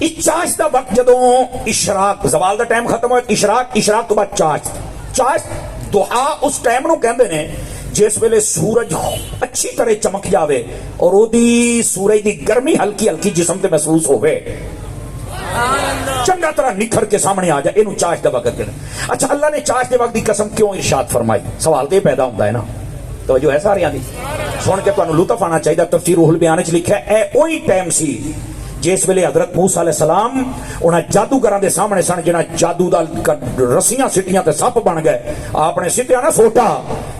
اس چاش دا وقت جدوں اشراق زوال دا ٹائم ختم ہوئے, اشراق تو بعد چاش دعا اس ٹائم نو کہندے نے جس ویلے سورج اچھی طرح چمک جاوے اور او دی سورج دی گرمی ہلکی ہلکی جسم تے محسوس ہوئے, چنگا طرح نکھر کے سامنے آ جائے, اینو چاش دا وقت کہتے ہیں. اچھا اللہ نے چاش دے وقت دی قسم کیوں ارشاد فرمائی؟ سوال تے پیدا ہوتا ہے نا, توجہ ہے سارے دی سن کے تانوں لطف آنا چاہیے. تفسیر روح البیان وچ لکھا ہے اے اوہی ٹائم سی جس ویلے حضرت موسیٰ علیہ السلام انہاں جادوگراں دے سامنے سن جنہاں جادو دا رسیاں سٹیاں تے سپ بن گئے. آپ نے سٹیا نا سوٹا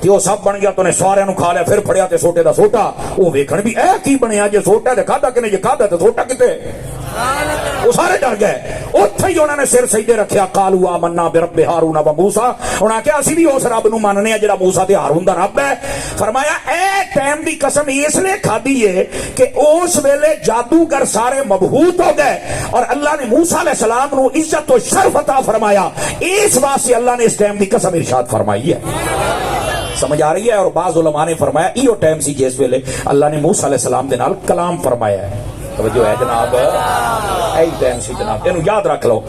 تے او سپ بن گیا تو نے سارے نو کھا لیا, پھر پھڑیا تے سوٹے دا سوٹا. او ویکھن بھی اے کی بنیا جے سوٹا تے کھادا کنے, جے کھادا تے سوٹا کتے. وہ سارے ڈر گئے. اتھے ہی انہوں نے سر سجدے رکھیا, قالوا آمنا برب ہارون و موسیٰ, انہاں کہا اسی بھی اس رب نو ماننے ہیں جڑا موسیٰ تے ہارون دا رب ہے. فرمایا اے ٹائم دی قسم اس لیے کھادی ہے کہ اس ویلے جادوگر سارے مبہوت ہو گئے اور اللہ نے موسیٰ علیہ السلام نو عزت و شرف عطا فرمایا. اس واسطے اللہ نے اس ٹائم دی قسم ارشاد فرمائی ہے. سمجھ آ رہی ہے؟ اور بعض علماء نے فرمایا ایو ٹائم سی جس ویلے اللہ نے موسیٰ علیہ السلام دے نال کلام فرمایا ہے. توجہ ہے جناب, اے ٹائم سی جناب, اینو یاد رکھ لو.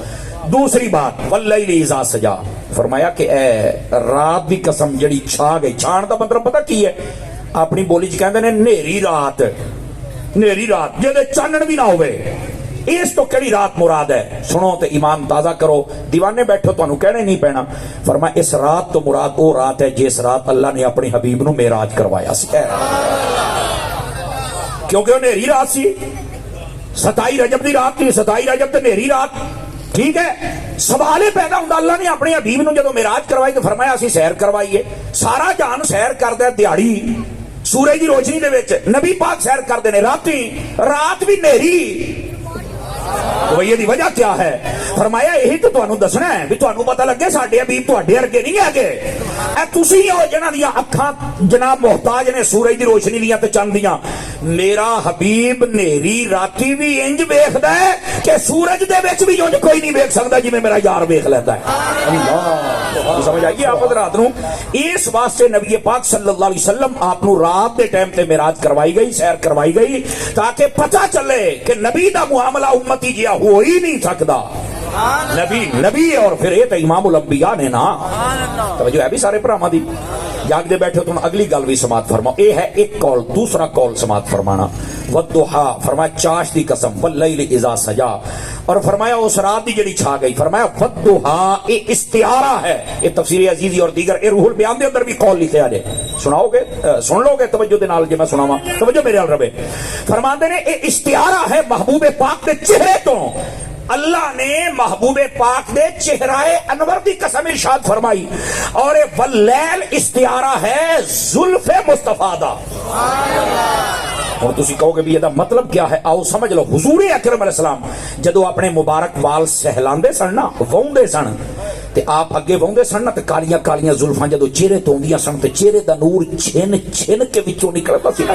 دوسری بات واللیل اذا سجا, فرمایا کہ اے رات دی قسم جڑی چھا گئی. چھان دا مطلب پتہ کی ہے؟ اپنی بولی چ کہندے نے نیری رات, نیری رات جے چانن بھی نہ ہوئے. اس تو کیڑی رات مراد ہے؟ سنو تے ایمان تازہ کرو, دیوانے بیٹھو تانوں کہنے نہیں پینا. فرمایا اس رات تو مراد وہ رات ہے جس رات اللہ نے اپنے حبیب نو معراج کروایا سی. کیونکہ وہ نیری رات سی, 27 رجب دی رات تھی, 27 رجب تے نیری رات. ٹھیک ہے, سوال پیدا ہوتا اللہ نے اپنے حبیب نو جدو معراج کروائی تو فرمایا اسی سیر کروائیے. سارا جان سیر کردا ہے دیہاڑی سورج دی روشنی دے وچ, نبی پاک سیر کردے نے راتی, رات بھی نیری. تو یہ دی وجہ کیا ہے؟ فرمایا یہی تو تانوں دسنا ہے بھی تانوں پتہ لگے ساڈے حبیب تواڈے ورگے نہیں ہے. اے تسی ہو جنہاں دی اکھاں جناب محتاج نے سورج دی روشنی دیاں تے چند دیاں. میرا حبیب نیری راتی بھی انج ویکھدا ہے کہ سورج دے وچ بھی انج کوئی نہیں ویکھ سکدا جویں میرا یار ویکھ لیندا ہے. اللہ سمجھ آئی آپ رات نو. اس واسطے نبی پاک صلی اللہ علیہ وسلم آپ نو رات دے ٹائم تے معراج کروائی گئی, سیر کروائی گئی, تاکہ پتہ چلے کہ نبی دا معاملہ امتی جیا ہو ہی نہیں سکدا. نبی اور پھر یہ تو امام الانبیاء نے نا. توجہ ہے بھی سارے بھراواں دی. جاگ دے بیٹھے تم اگلی گل بھی سماعت فرماؤ. اے ہے ایک قول. دوسرا قول سماعت فرمانا والضحیٰ, فرمایا چاش دی قسم, واللیل اذا سجا, اور فرمایا اس رات دی جڑی چھا گئی. فرمایا والضحیٰ یہ استعارہ ہے. یہ تفسیر عزیزی اور دیگر اے روح البیان دے اندر بھی قول لکھے آ جائے. سناؤ گے, سن لو گے توجہ دے نال جے میں سناواں, توجہ میرے نال رہے. فرماندے نے یہ استعارہ ہے محبوب پاک دے چہرے تو. اللہ نے محبوب پاک دے چہرائے انور دی قسم ارشاد فرمائی. اور واللیل استعارہ ہے زلف مصطفیٰ دا. اور تسی کہو گے بھی یہ مطلب کیا ہے؟ آؤ سمجھ لو. حضور اکرم علیہ السلام جدو اپنے مبارک وال سہلاندے سن نا, وہندے سن, تے آپ اگے بہندے سن تے کالیاں کالیاں زلفاں جدوں چہرے تو ہوندیاں سن تے چہرے دا نور چھن چھن کے وچوں نکلدا سی نا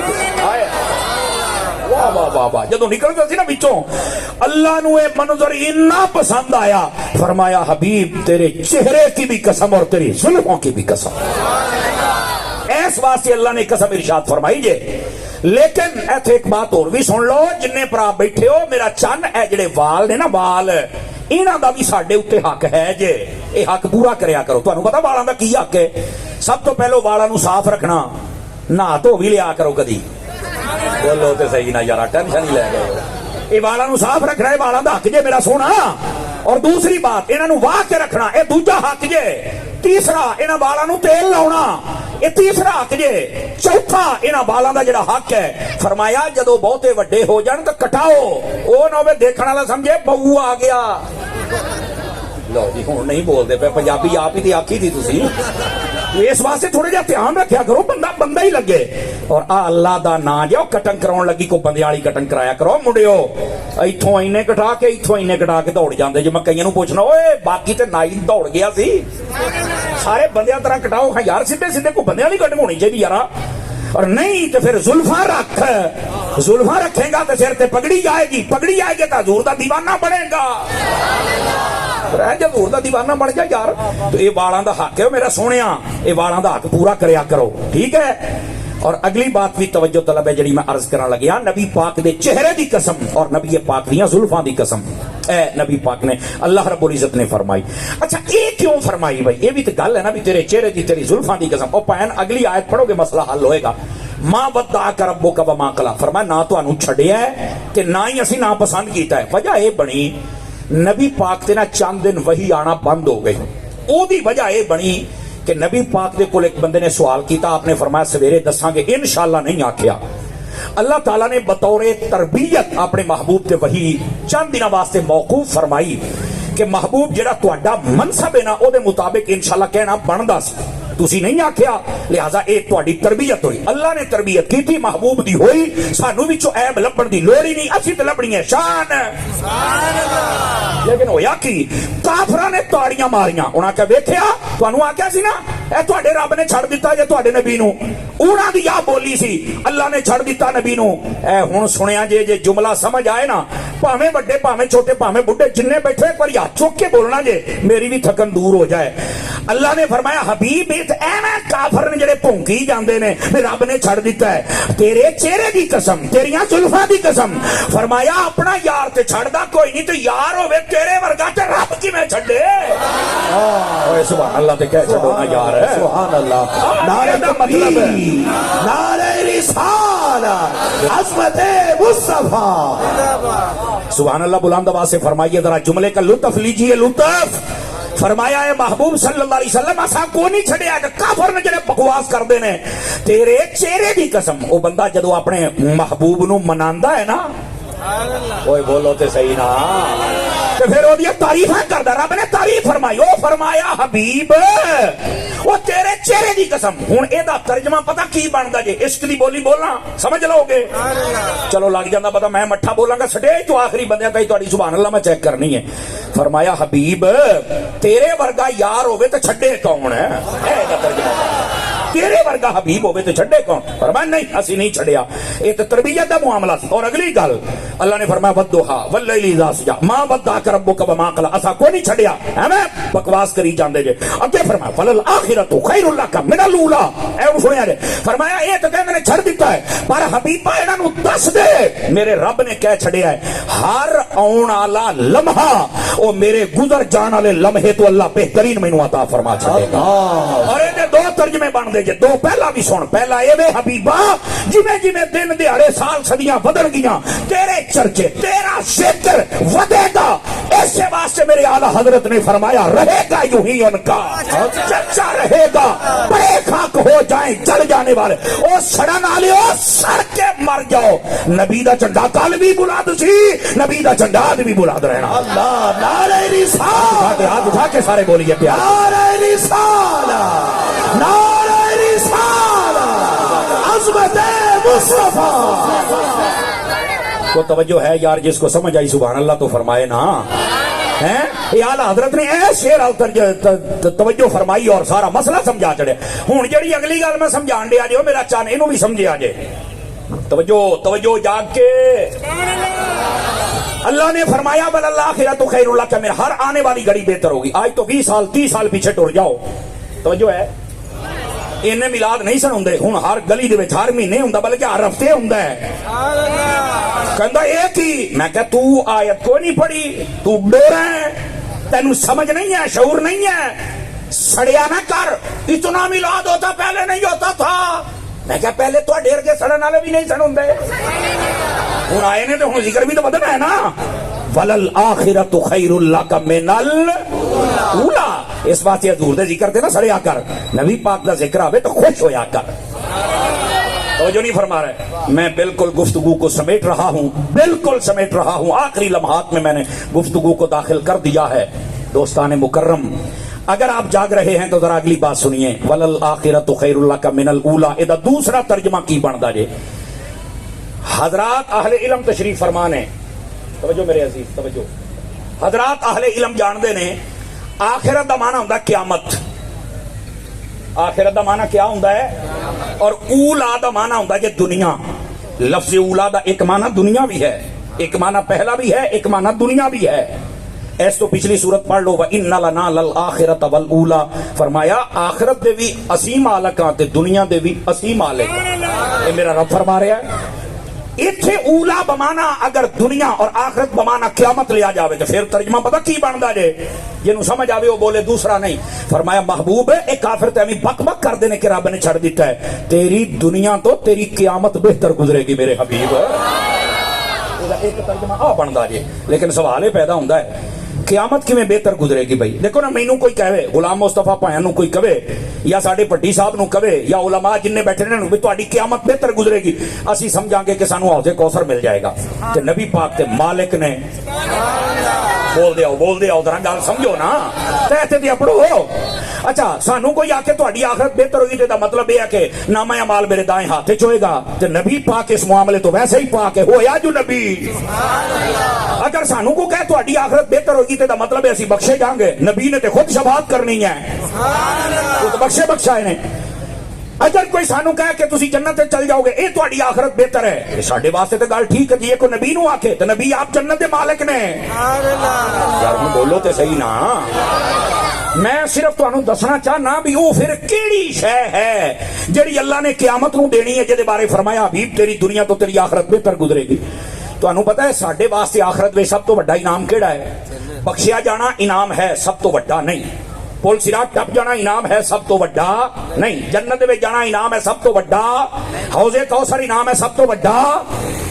واہ واہ واہ واہ جدوں نکلدا سی نا وچوں اللہ نو اے منظر اتنا پسند آیا فرمایا حبیب تیرے چہرے کی بھی قسم اور تیری زلفوں کی بھی قسم اس واسطے اللہ نے قسم ارشاد فرمائی جے لیکن ایتھے ایک بات اور بھی سن لو جننے پر آپ بیٹھے ہو میرا چن اے جڑے وال نے نا وال انہاں دا بھی ساڈے اوتے حق ہے جے اے حق پورا کریا کرو تانوں پتہ والاں دا کی حق ہے سب تو پہلو والاں نو صاف رکھنا نہا تو بھی لیا کرو کدی بولو تے صحیح نہ یارا ٹینشن ہی لے گئے اے والاں نو صاف رکھنا ہے والاں دا حق جے میرا سونا اور دوسری بات انہاں نو واہ کے رکھنا اے دوجا حق جے تیسرا انہاں والاں نو تیل لاؤنا یہ تیسرا حق جے چوتھا انہاں بالاں دا جڑا حق ہے فرمایا جدو بہتے وڈے ہو جان تو کٹاؤ او نہ ہوے دیکھن والا سمجھے بہو آ گیا لو جی ہن نہیں بولدے پے پنجابی آپ ہی تے آکھی تھی تسی اس واسطے تھوڑا جہا دھیان رکھیا کرو بندہ بندہ ہی لگے اور اللہ دا نا جاؤ کٹنگ کراؤن لگی کو بندے والی کٹنگ کرایا کرو منڈیو ایتھوں اینے کٹا کے ایتھوں اینے کٹا کے دوڑ جاندے جے میں کئیاں نوں پوچھنا اوئے باقی تے نائی دوڑ گیا سی سارے بندیاں طرح کٹاؤ ہاں یار سیدھے سیدھے کو بندے والی کٹنگ ہونی چاہیے یارا اور نہیں تو پھر زلفاں رکھ زلفاں رکھے گا تو سر تے پگڑی آئے گی تو حضور دا دیوانہ بنے گا جب حضور دا دیوانہ بن جائے یار تو یہ والاں دا حق ہے میرا سونیا یہ والاں دا حق پورا کریا کرو ٹھیک ہے اور اگلی بات بھی توجہ طلب ہے جڑی میں عرض کرنا لگیا نبی پاک دے چہرے دی قسم اور نبی پاک دیاں زلفاں دی قسم اے نبی پاک نے اللہ رب العزت نے فرمائی اچھا یہ کیوں فرمائی بھائی یہ بھی تو گل ہے نا بھی تیرے چہرے دی تیری زلفاں دی قسم او پین اگلی آیت پڑھو گے مسئلہ حل ہوئے گا ماں ودعک ربک وما قلی فرمایا نہ تانوں چھڈیا ہے کہ نہ ہی اسی نا پسند کیتا ہے وجہ یہ بنی نبی پاک تے نا چند دن وہی آنا بند ہو گئی او دی وجہ یہ بنی کہ نبی پاک دے کول ایک بندے نے سوال کیتا آپ نے فرمایا سویرے دساں گے انشاءاللہ نہیں آکھیا اللہ تعالیٰ نے بطور تربیت اپنے محبوب تے وہی چند دنوں واسطے موقوف فرمائی کہ محبوب جڑا تہاڈا منصب ہے نا او دے مطابق انشاءاللہ کہنا بندا سی تسی نہیں آکھیا لہذا اے تہاڈی تربیت ہوئی اللہ نے تربیت کی تھی محبوب دی ہوئی سانو وچوں عیب لبن دی لوڑ ہی نہیں اسی تے لبنی ہے شان سبحان اللہ لیکن ہویا کی کافراں نے تاڑیاں ماریاں انہاں کہ ویکھیا تانوں آکھیا سی نا اے تہاڈے رب نے چھڑ دتا جے تہاڈے نبی نو انہاں دی آ بولی سی اللہ نے چھڑ دتا نبی نو اے ہن سنیا جے جملہ سمجھ آئے نا پاویں بڑے پاویں چھوٹے پاویں بڈھے جننے بیٹھے ایک بار ہاتھ چوک کے بولنا جے میری بھی تھکن دور ہو جائے اللہ نے فرمایا حبیب ایویں کافر نے جڑے بھونکی جاندے نے رب نے چھڑ دیتا ہے تیرے چہرے دی قسم تیریاں زلفاں دی قسم فرمایا اپنا یار تے چھڑدا کوئی نہیں تو یار ہوے تیرے ورگا تے رب کیویں چھڈے اوے سبحان اللہ تے کہہ چھڈو نا یار سبحان اللہ نعرہ دا مطلب نعرہ رسالت عظمت مصطفی سبحان اللہ بلند آواز سے فرمائیے ذرا جملے کا لطف لیجئے لطف فرمایا ہے محبوب صلی اللہ علیہ وسلم اساں کو نہیں چھڑیا کہ کافر نے جڑے بکواس کردے نے تیرے چہرے دی قسم او بندہ جدو اپنے محبوب نو مناندا ہے نا اوے بولو تے صحیح نا تے پھر او دی تعریفاں کردا رب نے تعریف فرمائی او فرمایا حبیب او تیرے چہرے دی قسم ہن اے دا ترجمہ پتہ کی بندا جے عشق دی بولی بولنا سمجھ لو گے چلو لگ جاندا پتہ میں مٹھا بولاں گا سٹیج تو آخری بندیاں کئی تہاڈی سبحان اللہ میں چیک کرنی ہے فرمایا حبیب تیرے ورگا یار ہوے تے چھڈے کون ہے اے دا ترجمہ تیرے ورگا حبیب ہوے تے چھڈے کون فرمایا نہیں اسی نہیں چھڈیا اے تے تربیت دا معاملہ سی اور اگلی گل اللہ نے فرمایا ودھا واللیل اذا سجا ما ودعک ربک وما قلی اسا کوئی نہیں چھڈیا ایویں بکواس کری جاندے جے اگے فرمایا فللآخرۃ خیر لک من الاولی اے سنیا جے فرمایا اے تے کہندے نے چھڈ دیتا ہے پر حبیبا انہاں نو دس دے میرے رب نے کہہ چھڈیا ہے ہر آਉਣ والا لمحہ او میرے گزر جان والے لمحے تو اللہ بہترین مینوں عطا فرما چھڈے گا اور اے دو ترجمے بن دے جے دو پہلا بھی سن پہلا اے وے حبیبا جویں جویں دن دیہاڑے سال صدیاں بدل گیاں تیرے چرچے تیرا ذکر ودے گا اس واسطے میرے اعلیٰ حضرت نے فرمایا رہے گا یوں ہی ان کا چرچا رہے گا بڑے خاک ہو جائیں جل جانے والے او سڑن والے او سڑ کے مر جاؤ نبی دا جھنڈا کل بھی بلند سی نبی دا جھنڈا بھی بلند رہنا اللہ نعرہ رسالت ہاتھ اٹھا کے سارے بولیے پیار نعرہ رسالت نعرہ رسالت عظمت مصطفی کو توجہ ہے یار جس کو سمجھ آئی سبحان اللہ تو فرمائے نا ہیں یہ آلہ حضرت نے اے شیر توجہ فرمائی اور سارا مسئلہ سمجھا چڑھے. ہوں جڑی اگلی گل میں سمجھان دیا جے میرا چاہنے انہوں بھی سمجھے آ جے. توجہ جاگ کے اللہ نے فرمایا بل الآخرۃ خیر لک من، ہر آنے والی گھڑی بہتر ہوگی. آج تو 20 سال 30 سال پیچھے ٹر جاؤ. توجہ ہے انہیں میلاد نہیں سن ہوندے. ہوں ہر گلی دے وچ ہر مہینے ہوندا بلکہ ہر ہفتے ہوندا ہے. کہندا ایک ہی. میں کہ تو آیت کو نہیں پڑھی، تو ڈورا ہے، تینوں سمجھ نہیں ہے، شعور نہیں ہے. سڑیا نہ کر، اتنا میلاد ہوتا پہلے نہیں ہوتا تھا. میں کہا پہلے تو ڈیر کے سڑن والے بھی نہیں سن ہوندے. ہوں آئے نے تو ہوں ذکر بھی تو بدلنا ہے نا. وَلَلْآخِرَةُ خَيْرٌ لَكَ مِنَ الْأُولَىٰ. اس واسطے حضور دے ذکر تے نہ سڑیا کر، نبی پاک دا ذکر آوے تو خوش ہویا کر. توجہ نہیں فرما رہے. میں بالکل گفتگو کو سمیٹ رہا ہوں، بالکل سمیٹ رہا ہوں. آخری لمحات میں نے گفتگو کو داخل کر دیا ہے. دوستان مکرم، اگر آپ جاگ رہے ہیں تو ذرا اگلی بات سنیے. وَلَلْآخِرَةُ خَيْرٌ لَكَ مِنَ الْأُولَىٰ. ادا دوسرا ترجمہ کی بندا جے. حضرات اہل علم تشریف فرمانے. توجہ میرے عزیز توجہ. حضرات اہل علم جاندے نے آخرت دا معنی ہوندا قیامت. آخرت دا معنی کیا ہوندا ہے؟ اور اولا دا معنی ہوندا ہے دنیا. لفظ اولا دا ایک معنی دنیا بھی ہے، ایک معنی پہلا بھی ہے، ایک معنی دنیا بھی ہے. ایس تو پچھلی صورت پڑھ لو. وَإِنَّ لَنَا لَلْآخِرَةَ وَالْأُولَىٰ. فرمایا آخرت دے بھی اسی مالک تے دنیا دے بھی اسی مالک. یہ میرا رب فرما رہا ہے. اتھے اولا بمانا اگر دنیا اور آخرت بمانا قیامت لیا جاوے تو پھر ترجمہ پتہ کی بندا جے جنوں سمجھ آوے وہ بولے دوسرا نہیں. فرمایا محبوب ہے ایک کافر تے ہمیں بک بک کر دینے کہ رب نے چھڑ دیتا ہے. تیری دنیا تو تیری قیامت بہتر گزرے گی میرے حبیب. ایک ترجمہ آ بندا جے. لیکن سوال یہ پیدا ہوندا ہے قیامت کیویں بہتر گزرے گی؟ بھائی دیکھو نا، مینوں کوئی کہے، غلام مصطفیٰ پایا نو کوئی کہے، یا ساڈے پٹی صاحب نو کہے، یا علماء جن نے بیٹھے نے بھی تہاڈی قیامت بہتر گزرے گی، اسی سمجھاں گے کہ سانو حوض کوثر مل جائے گا. تے نبی پاک تے مالک نے بول دے آؤ ذرا گل سمجھو نا. تے تے پڑھو. اچھا سانو کوئی آ کے تہاڈی آخرت بہتر ہوگی تے مطلب یہ ہے کہ نامہ اعمال میرے دائیں ہاتھ وچ ہوئے گا. تے نبی پاک اس معاملے تو ویسے ہی پاک ہے، ہویا جو نبی. اگر سانو کو کہے تہاڈی آخرت بہتر ہوگی تے مطلب ہے اسی بخشے جائیں گے. نبی نے تے خود شفاعت کرنی ہے، وہ تو بخشائے نے. اگر کوئی سانو کہے کہ تسی جنت چل جاؤ گے، اے تہاڈی آخرت بہتر ہے، ساڈے واسطے تے گل ٹھیک ہے جی. کوئی نبی نو آکھے تے نبی آپ جنت دے مالک نے. یار بولو تے صحیح نا. میں صرف تانوں دسنا چاہنا بھی وہ پھر کیڑی شے ہے جڑی اللہ نے قیامت نو دینی ہے، جے بارے فرمایا حبیب تیری دنیا تو تیری آخرت بہتر گزرے گی. تانوں پتہ ہے ساڈے واسطے آخرت وچ سب تو بڑا انعام کیڑا ہے؟ بخشیا جانا انعام ہے، سب تو بڑا نہیں. پل صراط ٹپ جانا انعام ہے، سب تو بڑا نہیں. جنت میں جانا انعام ہے، سب تو بڑا. حوض کوثر انعام ہے، سب تو بڑا.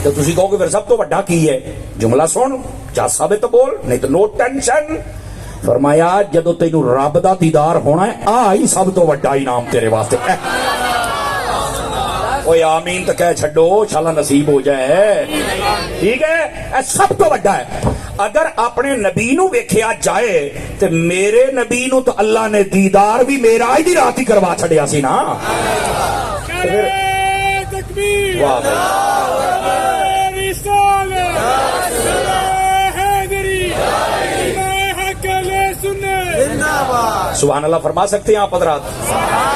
تو تسی کہو گے پھر سب تو بڑا کی ہے؟ جملہ سن، جا ثابت بول، نہیں تو نو ٹینشن. فرمایا جدو تینوں رب دا دیدار ہونا ہے، آئی سب تو بڑا انعام تیرے واسطے. اوے آمین تو کہہ چھڈو، انشاءاللہ نصیب ہو جائے. ٹھیک ہے، اے سب تو بڑا ہے. اگر اپنے نبی نو ویکھیا جائے تے میرے نبی نو تو اللہ نے دیدار بھی میرا ہی دی رات ہی کروا چھڑیا سی نا. واہ سبحان اللہ فرما سکتے ہیں آپ حضرات.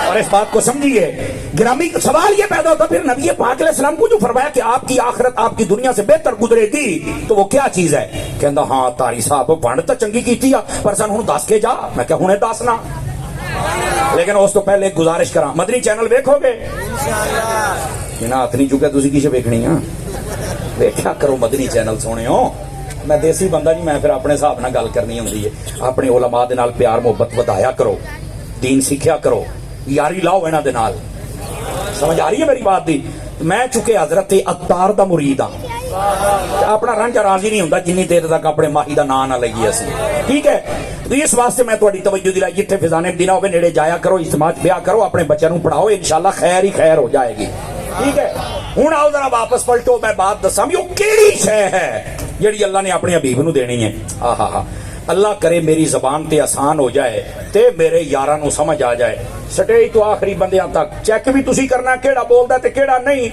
اور اس بات کو سمجھیے گرامی. سوال یہ پیدا ہوتا پھر نبی پاک علیہ السلام کو جو فرمایا کہ آپ کی آخرت آپ کی دنیا سے بہتر گزرے گی تو وہ کیا چیز ہے؟ کہندا ہاں تاری صاحب بنڈ تو چنگی کیتی پر سن ہن دس کے جا. میں کہ ہنے دسنا، لیکن اس تو پہلے ایک گزارش کراں. مدنی چینل ویکھو گے انہاں ہاتھ نہیں چکیا تسی کسے ویکھنی آ؟ ویکھیا کرو مدنی چینل سونےو. میں دیسی بندہ نہیں، میں پھر اپنے حساب نال گل کرنی ہوندی ہے. اپنے علماء دے نال پیار محبت ودایا کرو، دین سیکھیا کرو، یاری لاؤ انہاں دے نال. سمجھ آ رہی ہے میری بات دی؟ میں چونکہ حضرت عطار دا مرید ہاں، اپنا رنج راضی نہیں ہوندا جنی دیر تک اپنے ماہی دا نام نہ لئیے اسی. ٹھیک ہے، تو اس واسطے میں تہاڈی توجہ دلائی جتھے فضان مدینہ ہوے نیڑے جایا کرو، اجتماع بیاہ کرو، اپنے بچوں نوں پڑھاؤ، انشاءاللہ خیر ہی خیر ہو جائے گی. ٹھیک ہے، ہن آؤ ذرا واپس پلٹو. میں بات دساں بھی وہ کیڑی شے ہے جڑی اللہ نے اپنے حبیب نو دینی ہے. آہا اللہ کرے میری زبان تے آسان ہو جائے تے میرے یاراں نو سمجھ آ جائے. سٹیج تو آخری بندیاں تک چیک بھی تسی کرنا کیڑا بولدا تے کیڑا نہیں،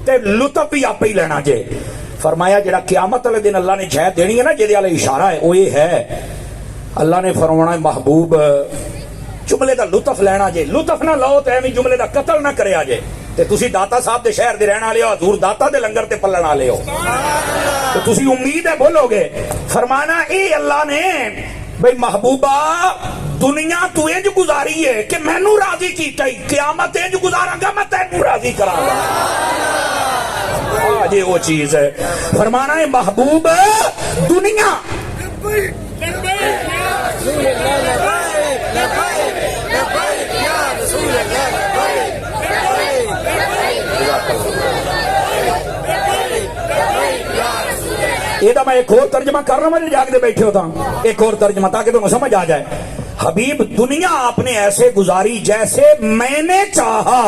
تے لطف بھی آپ ہی لینا جے. فرمایا جڑا قیامت والے دن اللہ نے جہد دینی ہے نا، جہدے والے اشارہ ہے وہ یہ ہے اللہ نے فرمانا محبوب جملے دا لطف لینا جے، لطف نہ لو تے ایویں جملے دا قتل نہ کریا جے. تے تسی داتا صاحب دے شہر دے رہن والے ہو، حضور داتا دے لنگر تے پلن والے ہو، تو تسی امید ہے بولو گے. فرمانا اے اللہ نے بھئی محبوبہ دنیا تو انج گزاری ہے کہ مینوں راضی کیتا ہی، قیامت انج گزاراں گا میں تینوں راضی کراں گا. آج وہ چیز ہے. فرمانا ہے محبوب دنیا یہ میں ایک اور ترجمہ کر رہا ہوں، جاگ دے بیٹھے ہوتا ایک اور ترجمہ تاکہ تمہیں سمجھ آ جائے. حبیب دنیا آپ نے ایسے گزاری جیسے میں نے چاہا.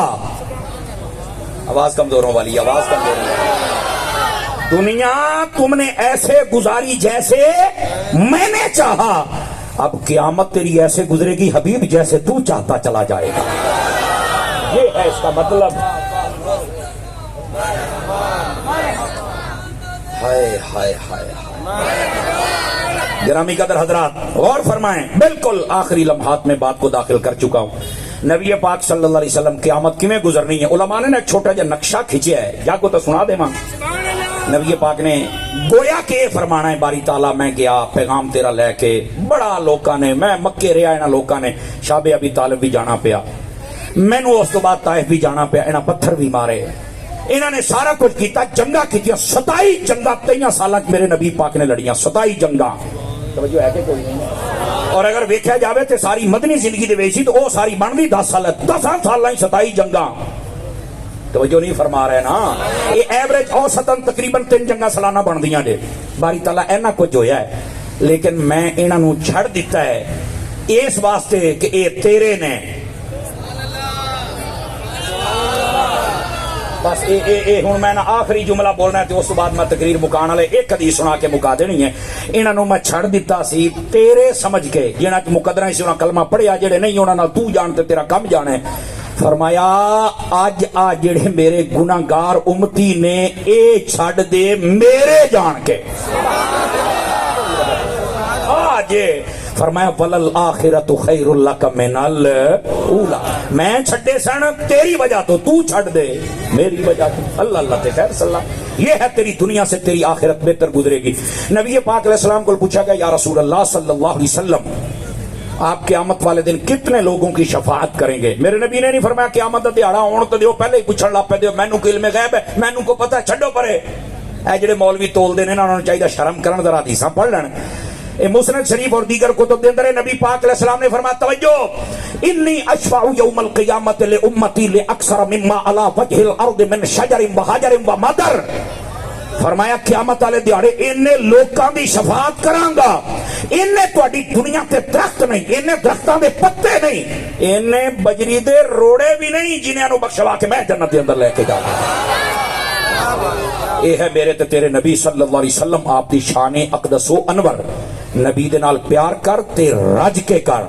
آواز کمزوروں والی، آواز کمزوروں والی. دنیا تم نے ایسے گزاری جیسے میں نے چاہا، اب قیامت تیری ایسے گزرے گی حبیب جیسے تو چاہتا چلا جائے گا. یہ ہے اس کا مطلب. ہائے ہائے ہائے گرامی قدر حضرات غور فرمائیں. بالکل آخری لمحات میں بات کو داخل کر چکا ہوں. نبی پاک صلی اللہ علیہ وسلم قیامت کیویں گزرنی ہے، علماء نے ایک چھوٹا جا نقشہ کھینچا ہے، یا کو تو سنا دے ماں. نبی پاک نے گویا کہ فرمانا ہے باری تعالیٰ میں گیا پیغام تیرا لے کے، بڑا لوکاں نے، میں مکے رہا انہاں لوکاں نے شاب ابی طالب بھی جانا پیا، مینوں اس تو بعد طائف بھی جانا پیا، انہاں پتھر بھی مارے، انہاں نے سارا کچھ کیتا، جنگاں کیتیاں 27 جنگاں 23 سالاں میرے نبی پاک نے لڑیاں 27 جنگاں. توجہ ہے کہ کوئی نہیں؟ اور اگر ویکھیا جاوے تے ساری مدنی زندگی دے وچ تو او ساری بندی 10 سال 10 سالاں 27 جنگاں. توجہ نہیں فرما رہے نا. یہ ایوریج اوسطاً تقریباً 3 جنگاں سالانہ بندیاں نے. باری تعالیٰ اینا کچھ ہویا ہے، لیکن میں انہاں نوں چھڑ دیتا ہے اس واسطے کہ اے تیرے نے. بس اے ہن میں آخری جملہ بولنا ہے تے اس بعد میں تقریر مکان والے ایک حدیث سنا کے مکا دینی ہے. انہاں نوں میں چھڑ دیتا سی تیرے سمجھ کے، جنہاں چ مقدراں سی انہاں کلمہ پڑھیا، جڑے نہیں انہاں نال تو جان تے تیرا کم جانے. فرمایا آج آ جڑے میرے گناہگار امتی نے اے چھڑ دے میرے جان کے. آج فرمایا ولل آخرت خیر لک من الاولی، میں چھڈے سن تیری وجہ تو چھڑ دے میری وجہ تو. اللہ اللہ تے خیر صلی اللہ. یہ ہے تیری دنیا سے تیری آخرت بہتر گزرے گی. نبی پاک علیہ السلام کو پوچھا گیا یا رسول اللہ صلی اللہ علیہ وسلم آپ قیامت والے دن کتنے لوگوں کی شفاعت کریں گے؟ میرے نبی نے نہیں فرمایا قیامت دا دیہاڑا ہون تو دیو پہلے ہی پوچھن لگ پے دیو مینوں کو علم غیب ہے، مینوں کو پتہ ہے، چھڈو پرے. اے جڑے مولوی تول دے نے انہاں نوں چاہیے شرم کرن، ذرا حدیثاں پڑھ لین. اے مسند شریف اور دیگر کتب دے اندر نبی پاک علیہ السلام نے فرمایا توجہ انی اشفع یوم القیامت لامتی لاکثر مما علی وجہ الارض من شجر وحجر ومدر. فرمایا قیامت والے دیہاڑے انہیں لوکاں دی شفاعت کراں گا، انہیں تہاڈی دنیا تے درخت نہیں، انہیں درختاں دے پتے نہیں، انہیں بجری دے روڑے بھی نہیں جنہاں نوں بخشوا کے میں جنت دے اندر لے کے جاواں. یہ ہے میرے تے تیرے نبی صلی اللہ علیہ وسلم آپ دی شان اقدس و انور. نبی دے نال پیار کر تے رج کے کر.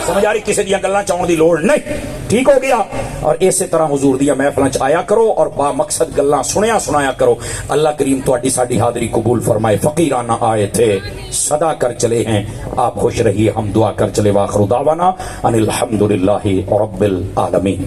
سمجھ آ رہی؟ کسی دیا گلاں چاؤن دی لوڑ نہیں. ٹھیک ہو گیا؟ اور اسی طرح حضور دیا محفلاں چ آیا کرو اور با مقصد گلاں سنایا کرو. اللہ کریم تہاڈی ساڈی حاضری قبول فرمائے. فقیرانہ آئے تھے صدا کر چلے ہیں، آپ خوش رہیے، ہم دعا کر چلے. واخر دعوانا ان الحمدللہ رب العالمین.